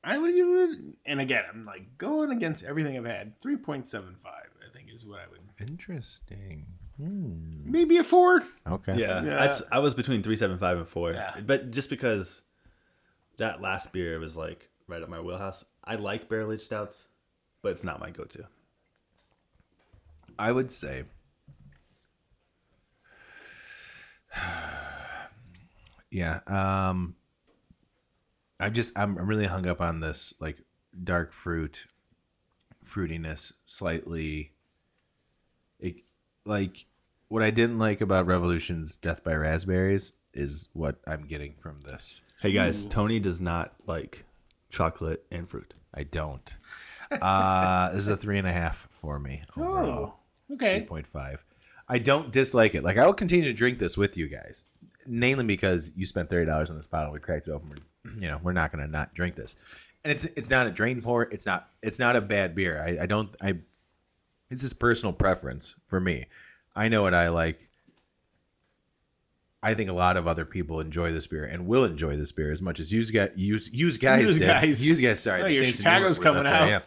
I would give it, and again, I'm like going against everything I've had. 3.75, I think, is what I would. Interesting. Maybe a 4. Okay. Yeah. I was between 3.75 and 4. Yeah. But just because that last beer was like right up my wheelhouse. I like barrel aged stouts, but it's not my go-to. I would say yeah. I'm really hung up on this like dark fruitiness, slightly like what I didn't like about Revolution's Death by Raspberries is what I'm getting from this. Hey guys, Tony does not like chocolate and fruit. I don't. This is a 3.5 for me. Overall. Oh, okay. 3.5. I don't dislike it. Like I will continue to drink this with you guys, mainly because you spent $30 on this bottle. We cracked it open. We're not going to not drink this, and it's not a drain pour. It's not a bad beer. It's just personal preference for me. I know what I like. I think a lot of other people enjoy this beer and will enjoy this beer as much as you guys did. Sorry, oh, the your Saints Chicago's coming out. Yeah.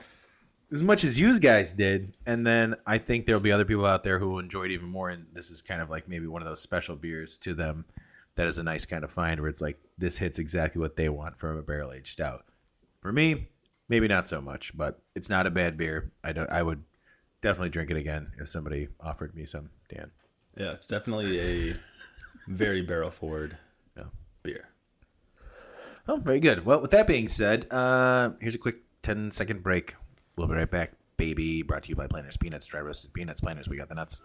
As much as you guys did, and then I think there'll be other people out there who will enjoy it even more. And this is kind of like maybe one of those special beers to them that is a nice kind of find where it's like this hits exactly what they want from a barrel aged stout. For me, maybe not so much, but it's not a bad beer. I would definitely drink it again if somebody offered me some. Dan. Yeah, it's definitely a very barrel forward beer. Oh, very good. Well, with that being said, here's a quick 10-second break. We'll be right back, baby. Brought to you by Planters Peanuts, dry roasted peanuts. Planters, we got the nuts.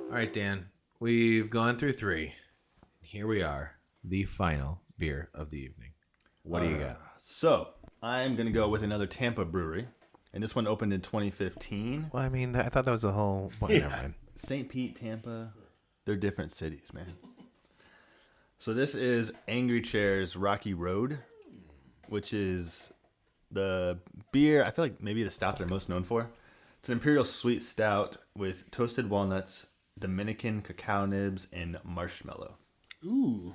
All right, Dan. We've gone through 3. Here we are, the final beer of the evening. What do you got? So, I'm going to go with another Tampa brewery. And this one opened in 2015. Well, I mean, I thought that was a whole... Well, never mind. St. Pete, Tampa, they're different cities, man. So this is Angry Chair's Rocky Road, which is the beer, I feel like maybe the stout they're most known for. It's an imperial sweet stout with toasted walnuts, Dominican cacao nibs, and marshmallow. Ooh.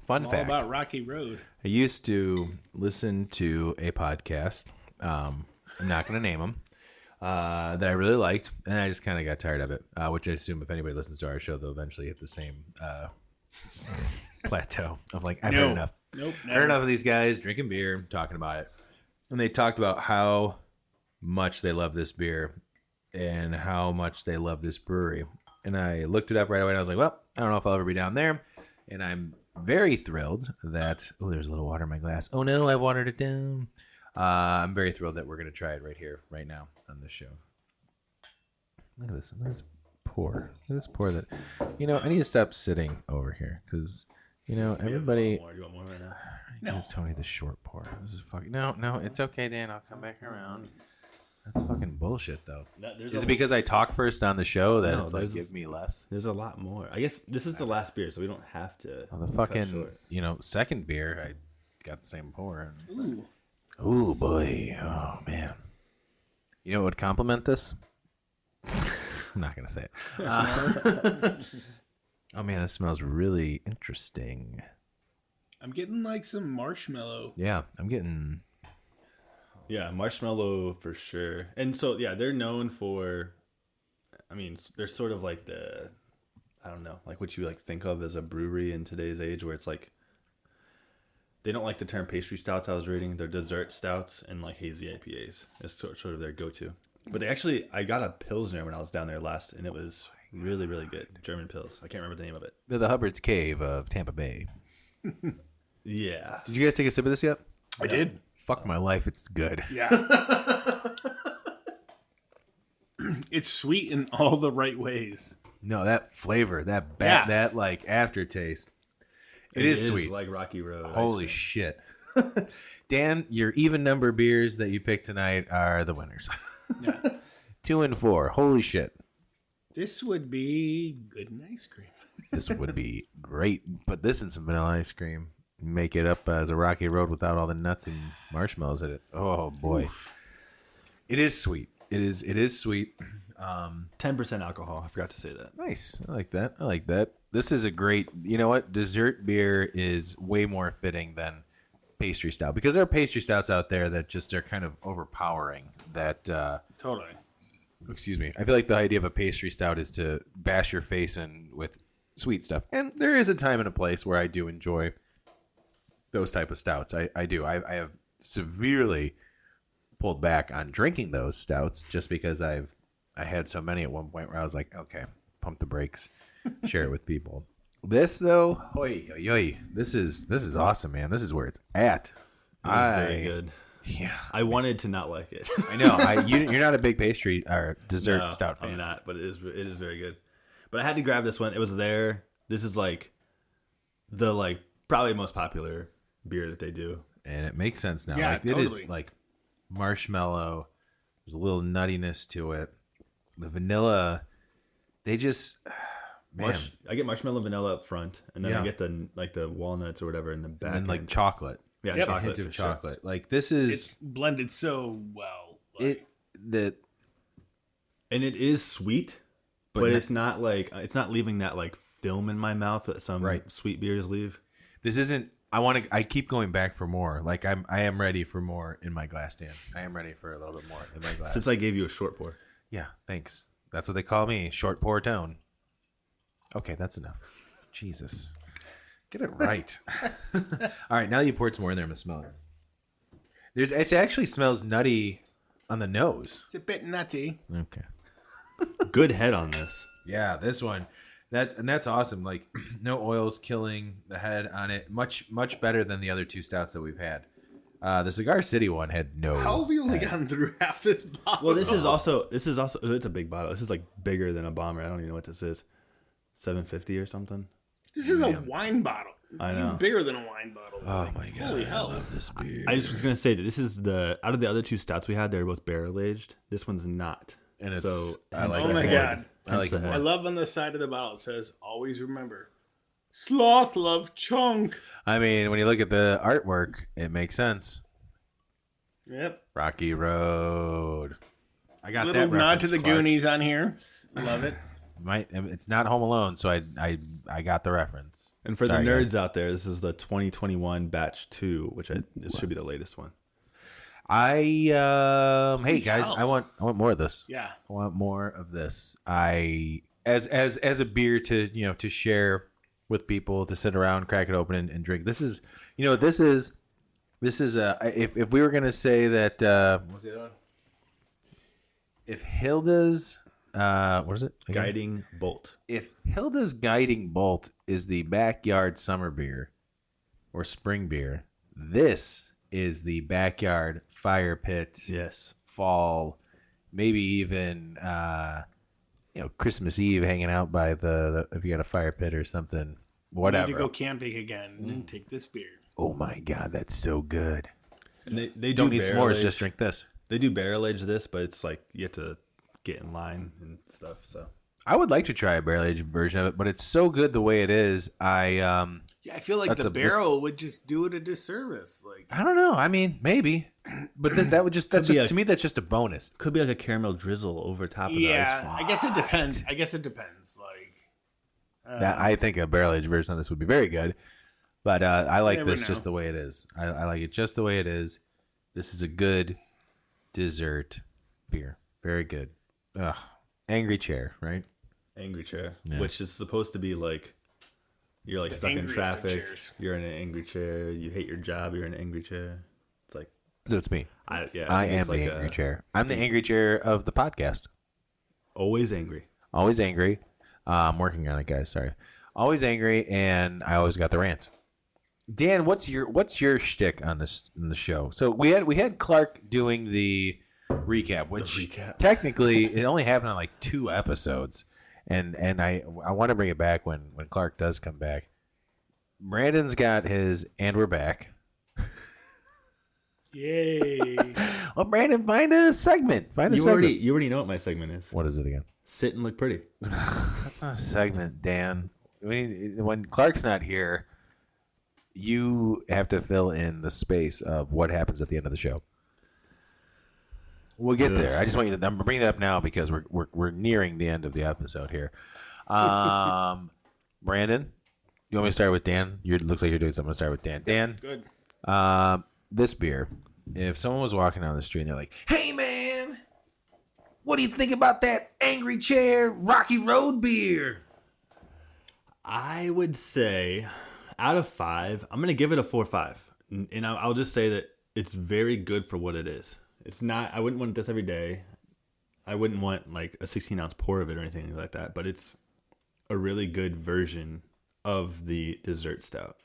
Fun All fact. about Rocky Road. I used to listen to a podcast. I'm not going to name them. That I really liked, and I just kind of got tired of it. Which I assume if anybody listens to our show, they'll eventually hit the same plateau of like, I've heard enough. Nope. I heard enough of these guys drinking beer, talking about it, and they talked about how much they love this beer and how much they love this brewery. And I looked it up right away, and I was like, well, I don't know if I'll ever be down there. And I'm very thrilled that... Oh, there's a little water in my glass. Oh, no, I've watered it down. I'm very thrilled that we're going to try it right here, right now on this show. Look at this. Look at this pour. Look at this pour that... I need to stop sitting over here because, everybody... You want more right now? Gives Tony the short pour. This is fucking... No, it's okay, Dan. I'll come back around. That's fucking bullshit, though. Is it because I talk first on the show that it's like, give me less? There's a lot more. I guess this is the last beer, so we don't have to... Well, the fucking, second beer, I got the same pour. Ooh, boy. Oh, man. You know what would complement this? I'm not going to say it. Oh, man, this smells really interesting. I'm getting like some marshmallow. Yeah, I'm getting... Yeah, marshmallow for sure. And so, yeah, they're known for... I mean, they're sort of like the... I don't know, like what you like think of as a brewery in today's age where it's like... They don't like the term pastry stouts, I was reading. They're dessert stouts and like hazy IPAs. It's sort of their go-to. But they actually, I got a Pilsner when I was down there last, and it was really, really good. German Pils. I can't remember the name of it. They're the Hubbard's Cave of Tampa Bay. Yeah. Did you guys take a sip of this yet? I did. Fuck my life, it's good. Yeah. It's sweet in all the right ways. No, that flavor, that like aftertaste. It is sweet. Like Rocky Road. Holy shit. Dan, your even number beers that you picked tonight are the winners. Yeah. 2 and 4. Holy shit. This would be good in ice cream. This would be great. Put this in some vanilla ice cream. Make it up as a Rocky Road without all the nuts and marshmallows in it. Oh boy. Oof. It is sweet. It is sweet. 10% alcohol. I forgot to say that. Nice. I like that. I like that. This is a great, you know what? Dessert beer is way more fitting than pastry stout, because there are pastry stouts out there that just are kind of overpowering. That Totally. excuse me. I feel like the idea of a pastry stout is to bash your face in with sweet stuff. And there is a time and a place where I do enjoy those type of stouts. I do. I have severely pulled back on drinking those stouts just because I had so many at one point where I was like, okay, pump the brakes, share it with people. This though, oy, oy, oy, this is awesome, man. This is where it's at. It's very good. Yeah, I wanted to not like it. I know. You're not a big pastry or dessert stout fan. I'm not, but it is very good. But I had to grab this one. It was there. This is like the probably most popular beer that they do. And it makes sense now. Yeah, Like, totally. it is like marshmallow. There's a little nuttiness to it. The vanilla, they just man, I get marshmallow vanilla up front, and then Yeah. I get the walnuts or whatever in the back. and then like end. chocolate. yeah, Yep. A chocolate. hint of for sure. chocolate. Like this is It's blended so well. Like, And it is sweet, but not- it's not it's not leaving that film in my mouth that some Right. sweet beers leave. this isn't. I keep going back for more. Like I am ready for more in my glass, Dan. I am ready for a little bit more in my glass. Since I gave you a short pour. Yeah, thanks. That's what they call me, short pour tone. Okay, that's enough. Jesus. Get it right. All right, now you poured some more in there. I'm going to smell it. It actually smells nutty on the nose. it's a bit nutty. Okay. Good head on this. Yeah, this one. That's awesome. Like, no oils killing the head on it. Much better than the other two stouts that we've had. The Cigar City one had no. How have you only gotten through half this bottle? Well, this is also it's a big bottle. This is bigger than a bomber. I don't even know what this is. 750 or something. This is a wine bottle. I know. Even bigger than a wine bottle. Oh my god! Holy hell. I love this beer. I just was gonna say that this is out of the other two stouts we had, they're both barrel aged. This one's not. And it's. So I like Oh it my more. God. I like it the more. I love on the side of the bottle it says, always remember, sloth love chunk. I mean, when you look at the artwork, it makes sense. Yep. Rocky Road. I got Little that nod to reference, the Clark. Goonies on here. Love it. It's not Home Alone, so I got the reference. And for Sorry, the nerds guys. out there, this is the 2021 batch 2, which this should be the latest one. Hey guys, hell. I want more of this. Yeah. I want more of this. As a beer to share with people, to sit around, crack it open and drink. This is if we were gonna say that what was the other one? If Hilda's what is it? Again? Guiding Bolt. If Hilda's Guiding Bolt is the backyard summer beer or spring beer, this is the backyard fire pit Yes. fall, maybe even Christmas Eve hanging out by the if you got a fire pit or something, whatever. Need to go camping again and take this beer. Oh my god, that's so good. And they Don't do need barrel s'mores, age. just drink this. They do barrel age this, but it's like you have to get in line and stuff. So I would like to try a barrel aged version of it, but it's so good the way it is. Yeah, I feel like That's the a bit- barrel would just do it a disservice. Like, I don't know. I mean, maybe, but then that would just be to me that's just a bonus. could be like a caramel drizzle over top of yeah, the I guess it depends. Like, That I think a barrel aged version of this would be very good, but I like never this know. just the way it is. I like it just the way it is. This is a good dessert beer. Very good. Ugh. Angry chair, right? angry chair, Yeah. which is supposed to be like you're like stuck in angriest of traffic. chairs. You're in an angry chair. You hate your job. You're in an angry chair. It's like So it's me. I I think am it's like the angry chair. I'm the angry chair of the podcast. always angry. Always angry. I'm working on it, guys. Sorry. Always angry, and I always got the rant. Dan, what's your shtick on this in the show? So we had Clark doing the recap, which recap. technically it only happened on like 2 episodes, and I want to bring it back when Clark does come back. Brandon's got his, and we're back. yay. Well, Brandon, find a segment. You already know what my segment is. What is it again? Sit and look pretty. That's not a segment, Dan. I mean, when Clark's not here, you have to fill in the space of what happens at the end of the show. We'll get there. I just want you to bring that up now because we're nearing the end of the episode here. Brandon, you want me to start with Dan? Looks like you're doing something. I'm going to start with Dan. Dan, Good. this beer, if someone was walking down the street and they're like, hey, man, what do you think about that Angry Chair Rocky Road beer? I would say out of 5, I'm going to give it a 4.5. And I'll just say that it's very good for what it is. It's not, I wouldn't want this every day. I wouldn't want like a 16-ounce pour of it or anything like that. But it's a really good version of the dessert stout.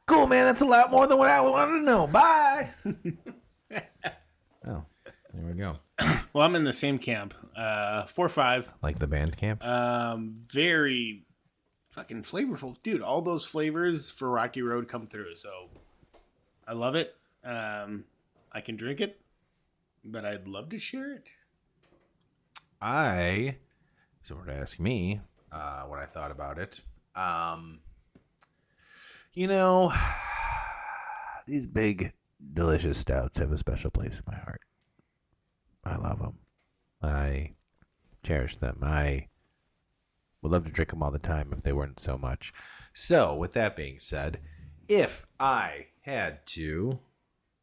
Cool, man. That's a lot more than what I wanted to know. Bye. Oh, there we go. Well, I'm in the same camp. 4.5. Like the band camp? Very fucking flavorful. Dude, all those flavors for Rocky Road come through. So I love it. I can drink it, but I'd love to share it. So were to ask me what I thought about it. These big, delicious stouts have a special place in my heart. I love them. I cherish them. I would love to drink them all the time if they weren't so much. So, with that being said, if I had to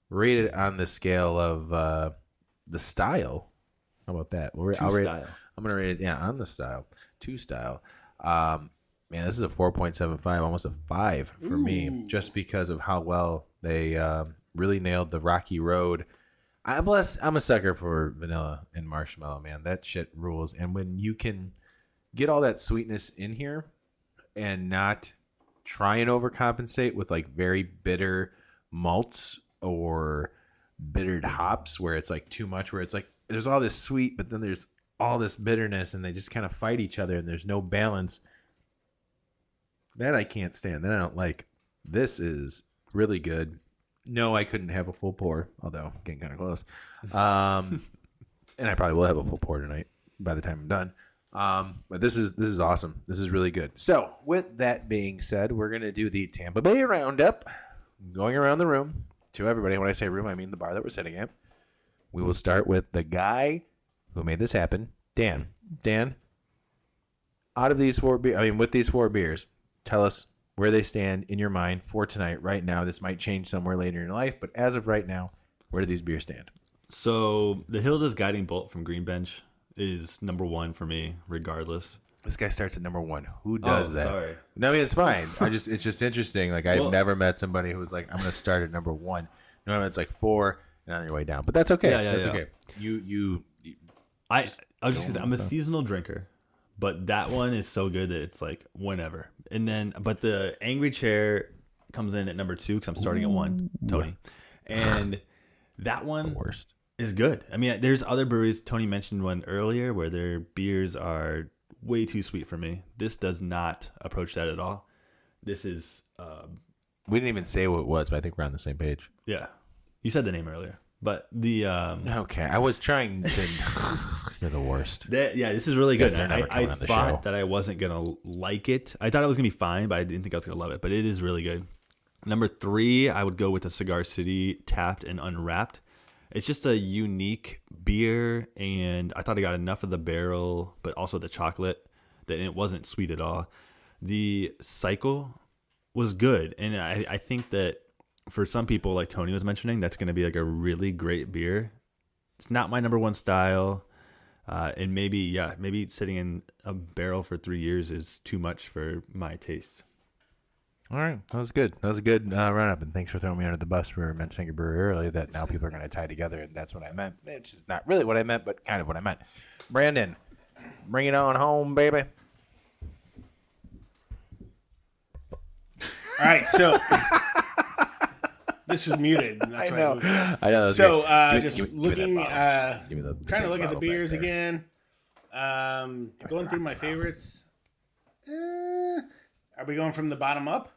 rate it on the scale of the style, how about that? I'm going to rate it, on the style. 2 style. Man, this is a 4.75, almost a 5 for me, just because of how well they really nailed the Rocky Road. I'm a sucker for vanilla and marshmallow, man. That shit rules. And when you can get all that sweetness in here and not try and overcompensate with like very bitter malts or bittered hops where it's like too much, where it's like there's all this sweet, but then there's all this bitterness and they just kind of fight each other and there's no balance. That I can't stand. That I don't like. This is really good. No, I couldn't have a full pour, although getting kind of close. And I probably will have a full pour tonight by the time I'm done. But this is awesome. This is really good. So, with that being said, we're going to do the Tampa Bay Roundup, going around the room to everybody. When I say room, I mean the bar that we're sitting at. We will start with the guy who made this happen, Dan. Dan, out of these 4 with these 4 beers, tell us where they stand in your mind for tonight, right now. This might change somewhere later in your life, but as of right now, where do these beers stand? So the Hilda's Guiding Bolt from Green Bench is number 1 for me, regardless. This guy starts at number 1. Who does that? Sorry. No, I mean, it's fine. It's just interesting. Like, I've never met somebody who was like, I'm going to start at number 1. No, it's like 4 and on your way down. But that's okay. That's okay. I'm a seasonal drinker, but that one is so good that it's like whenever. And then, but the Angry Chair comes in at number 2 because I'm starting at 1, Tony. And that one worst is good. I mean, there's other breweries. Tony mentioned one earlier where their beers are way too sweet for me. This does not approach that at all. This is. We didn't even say what it was, but I think we're on the same page. Yeah, you said the name earlier, but the. Okay, I was trying to. You're the worst. This is really good. I thought show. That I wasn't gonna like it. I thought it was gonna be fine, but I didn't think I was gonna love it. But it is really good. Number 3, I would go with the Cigar City Tapped and Unwrapped. It's just a unique beer, and I thought I got enough of the barrel, but also the chocolate, that it wasn't sweet at all. The cycle was good, and I think that for some people, like Tony was mentioning, that's going to be like a really great beer. It's not my number 1 style, and maybe sitting in a barrel for 3 years is too much for my taste. All right, that was good. That was a good run-up, and thanks for throwing me under the bus for mentioning a brewery earlier that now people are going to tie together, and that's what I meant. Which is not really what I meant, but kind of what I meant. Brandon, bring it on home, baby. All right, so this was muted. That's I know. So looking, trying to look at the beers again. Going through my favorites. Are we going from the bottom up?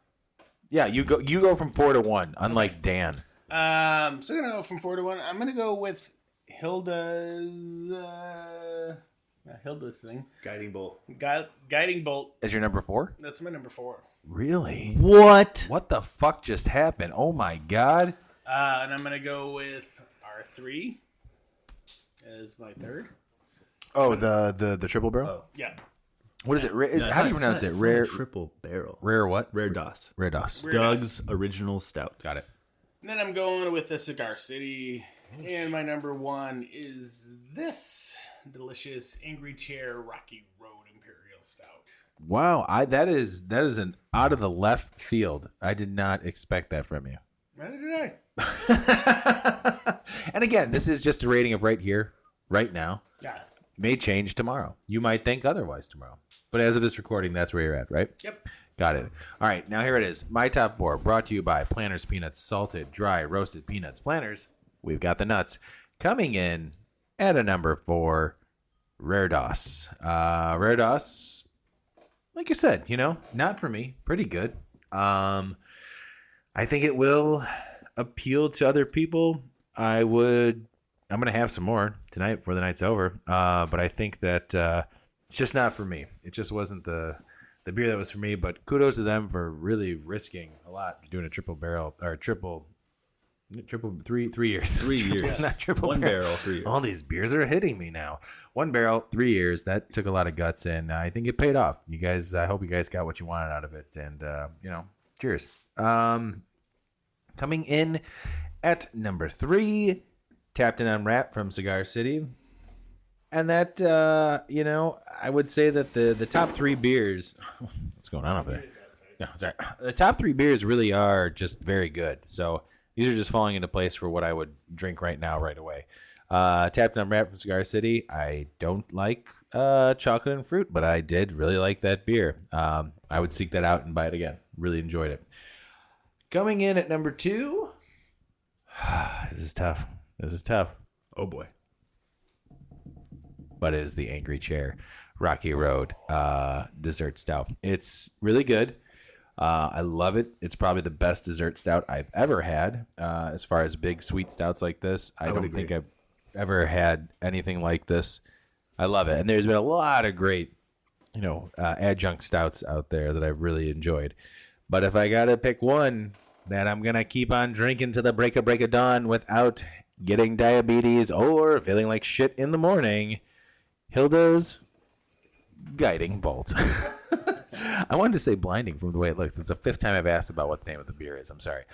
Yeah, you go from 4 to 1, unlike Dan. So I'm gonna go from 4 to 1. I'm gonna go with Hilda's thing. Guiding Bolt. Guiding Bolt. Is your number 4? That's my number 4. Really? What? What the fuck just happened? Oh my god. And I'm gonna go with R3. is my third. Oh, the triple barrel. Yeah. What is it? No, How do you pronounce it? Rare triple barrel. Rare what? Rare DOS. Rare DOS. Doug's original stout. Got it. And then I'm going with the Cigar City. And my number one is this delicious Angry Chair Rocky Road Imperial Stout. Wow, that is an out of the left field. I did not expect that from you. Neither did I. And again, this is just a rating of right here, right now. Yeah. May change tomorrow. You might think otherwise tomorrow. But as of this recording, that's where you're at, right? Yep. Got it. All right, now here it is. My top four, brought to you by Planters Peanuts, salted, dry, roasted peanuts. Planters, we've got the nuts. Coming in at a number 4, Rare DOS. Rare DOS, like I said, not for me. Pretty good. I think it will appeal to other people. I'm going to have some more tonight before the night's over. But I think that it's just not for me. It just wasn't the beer that was for me. But kudos to them for really risking a lot, doing a triple barrel or triple 3 years. 3 years. Not triple One barrel. barrel, 3 years. All these beers are hitting me now. 1 barrel, 3 years. That took a lot of guts, and I think it paid off. You guys, I hope you guys got what you wanted out of it. And cheers. Coming in at number 3, Tapped and Unwrapped from Cigar City. And that, I would say that the top 3 beers... What's going on over there? No, sorry. The top 3 beers really are just very good. So these are just falling into place for what I would drink right now, right away. Tapped and Unwrapped from Cigar City. I don't like chocolate and fruit, but I did really like that beer. I would seek that out and buy it again. Really enjoyed it. Coming in at number 2... This is tough. Oh, boy. But it is the Angry Chair Rocky Road dessert stout. It's really good. I love it. It's probably the best dessert stout I've ever had. As far as big sweet stouts like this, I don't think I've ever had anything like this. I love it. And there's been a lot of great, adjunct stouts out there that I've really enjoyed. But if I got to pick one that I'm going to keep on drinking to the break of dawn without getting diabetes or feeling like shit in the morning, Hilda's Guiding Bolt. I wanted to say blinding from the way it looks. It's the 5th time I've asked about what the name of the beer is. I'm sorry.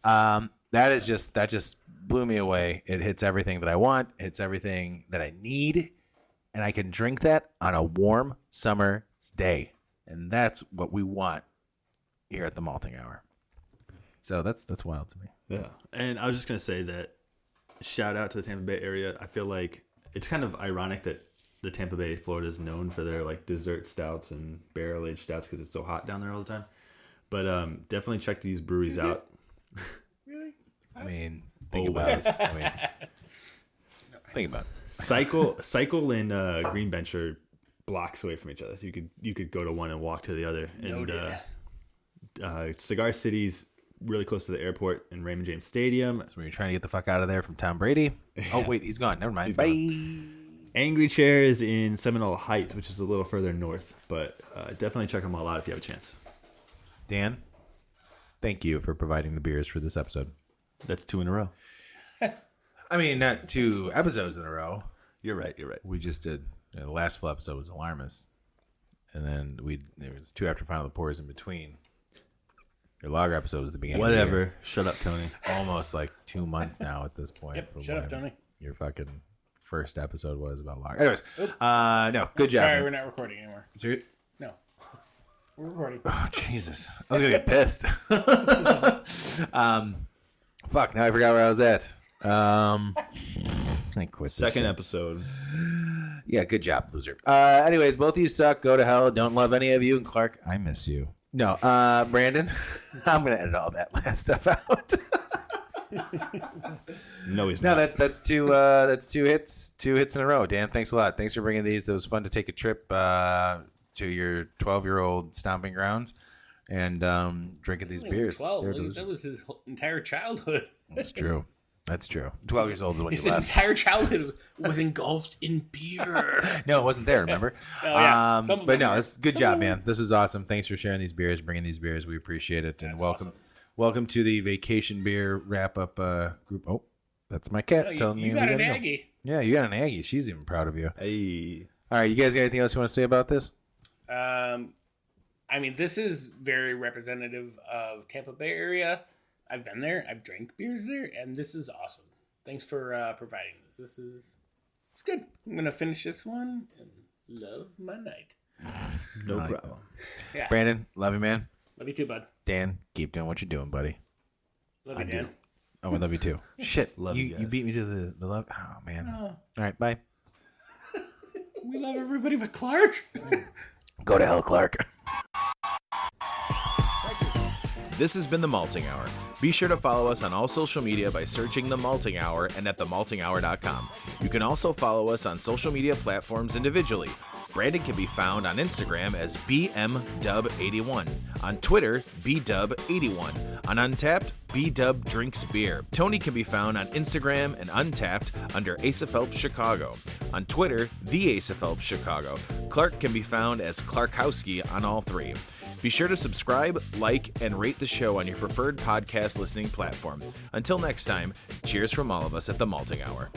That just blew me away. It hits everything that I want. It hits everything that I need. And I can drink that on a warm summer day. And that's what we want here at the Malting Hour. So that's wild to me. Yeah. And I was just going to say that shout out to the Tampa Bay area. I feel like it's kind of ironic that the Tampa Bay, Florida is known for their dessert stouts and barrel aged stouts because it's so hot down there all the time. But definitely check these breweries out. Really? I mean, think about it. Think about it. Cycle and Green Bench are blocks away from each other, so you could go to one and walk to the other. And Cigar City's really close to the airport and Raymond James Stadium. That's where you're trying to get the fuck out of there from Tom Brady. Yeah. Oh wait, he's gone. Never mind. Bye. Angry Chair is in Seminole Heights, which is a little further north, but definitely check them all out if you have a chance. Dan, thank you for providing the beers for this episode. That's 2 in a row. I mean, not 2 episodes in a row. You're right. We just did. The last full episode was Alarmist, and then there was 2 after Final Pours in between. Your lager episode was the beginning. Whatever. Of the year. Shut up, Tony. Almost like 2 months now at this point. Yep. Shut up, Tony. Your fucking first episode was about lager. Anyways, no, good job. Sorry, man. we're not recording anymore. Serious? No. We're recording. Oh, Jesus. I was going to get pissed. Fuck, now I forgot where I was at. I quit this Second shit. episode. Yeah, good job, loser. Anyways, both of you suck. Go to hell. Don't love any of you. And Clark, I miss you. No, Brandon, I'm going to edit all that last stuff out. No, he's No, not. that's 2 hits in a row. Dan, thanks a lot. Thanks for bringing these. It was fun to take a trip to your 12-year-old stomping grounds and drinking these beers. 12. They're delicious. That was his entire childhood. That's true. 12 years old is when His you left. entire childhood was engulfed in beer. No, it wasn't there, remember? Oh, yeah. Some of But them no, were. it's good job, man. This was awesome. Thanks for sharing these beers, bringing these beers. We appreciate it. And welcome to the Vacation Beer Wrap-Up group. Oh, that's my cat telling me. You got we an gotta go. Aggie. Yeah, you got an Aggie. She's even proud of you. Hey. All right, you guys got anything else you want to say about this? I mean, this is very representative of Tampa Bay area. I've been there. I've drank beers there, and this is awesome. Thanks for providing this. It's good. I'm gonna finish this one and love my night. No problem. Yeah. Brandon, love you, man. Love you too, bud. Dan, keep doing what you're doing, buddy. Love you, Dan. Oh, I love you too. Shit, Love you guys. you beat me to the love. Oh man. All right, bye. We love everybody but Clark. Go to hell, Clark. This has been The Malting Hour. Be sure to follow us on all social media by searching The Malting Hour and at themaltinghour.com. You can also follow us on social media platforms individually. Brandon can be found on Instagram as BMDub81, on Twitter, BDub81, on Untapped, BDub Drinks Beer. Tony can be found on Instagram and Untapped under Asa Phelps Chicago. On Twitter, The Asa Phelps Chicago. Clark can be found as Clarkowski on all three. Be sure to subscribe, like, and rate the show on your preferred podcast listening platform. Until next time, cheers from all of us at The Malting Hour.